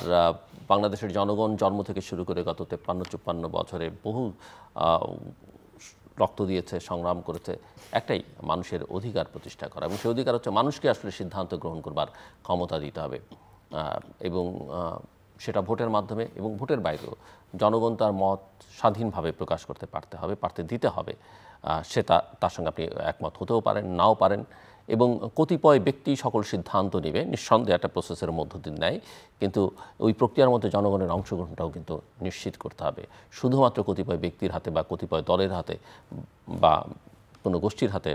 বাংলাদেশের জনগণ জন্ম থেকে শুরু করে গত 53-54 বছরে বহু রক্ত দিয়েছে, সংগ্রাম করেছে, একটাই মানুষের অধিকার প্রতিষ্ঠা করা। এবং সেই অধিকার হচ্ছে মানুষকে আসলে সিদ্ধান্ত গ্রহণ করবার ক্ষমতা দিতে হবে, এবং সেটা ভোটের মাধ্যমে এবং ভোটের বাইরেও জনগণ তার মত স্বাধীনভাবে প্রকাশ করতে পারতে দিতে হবে। সেটা, তার সঙ্গে আপনি একমত হতেও পারেন, নাও পারেন। এবং কতিপয় ব্যক্তি সকল সিদ্ধান্ত নেবে, নিঃসন্দেহে একটা প্রসেসের মধ্য দিয়ে নেয়, কিন্তু ওই প্রক্রিয়ার মধ্যে জনগণের অংশগ্রহণটাও কিন্তু নিশ্চিত করতে হবে। শুধুমাত্র কতিপয় ব্যক্তির হাতে বা কতিপয় দলের হাতে বা কোনো গোষ্ঠীর হাতে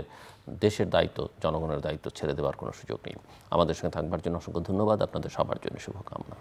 দেশের দায়িত্ব, জনগণের দায়িত্ব ছেড়ে দেওয়ার কোনো সুযোগ নেই। আমাদের সঙ্গে থাকবার জন্য অসংখ্য ধন্যবাদ। আপনাদের সবার জন্য শুভকামনা।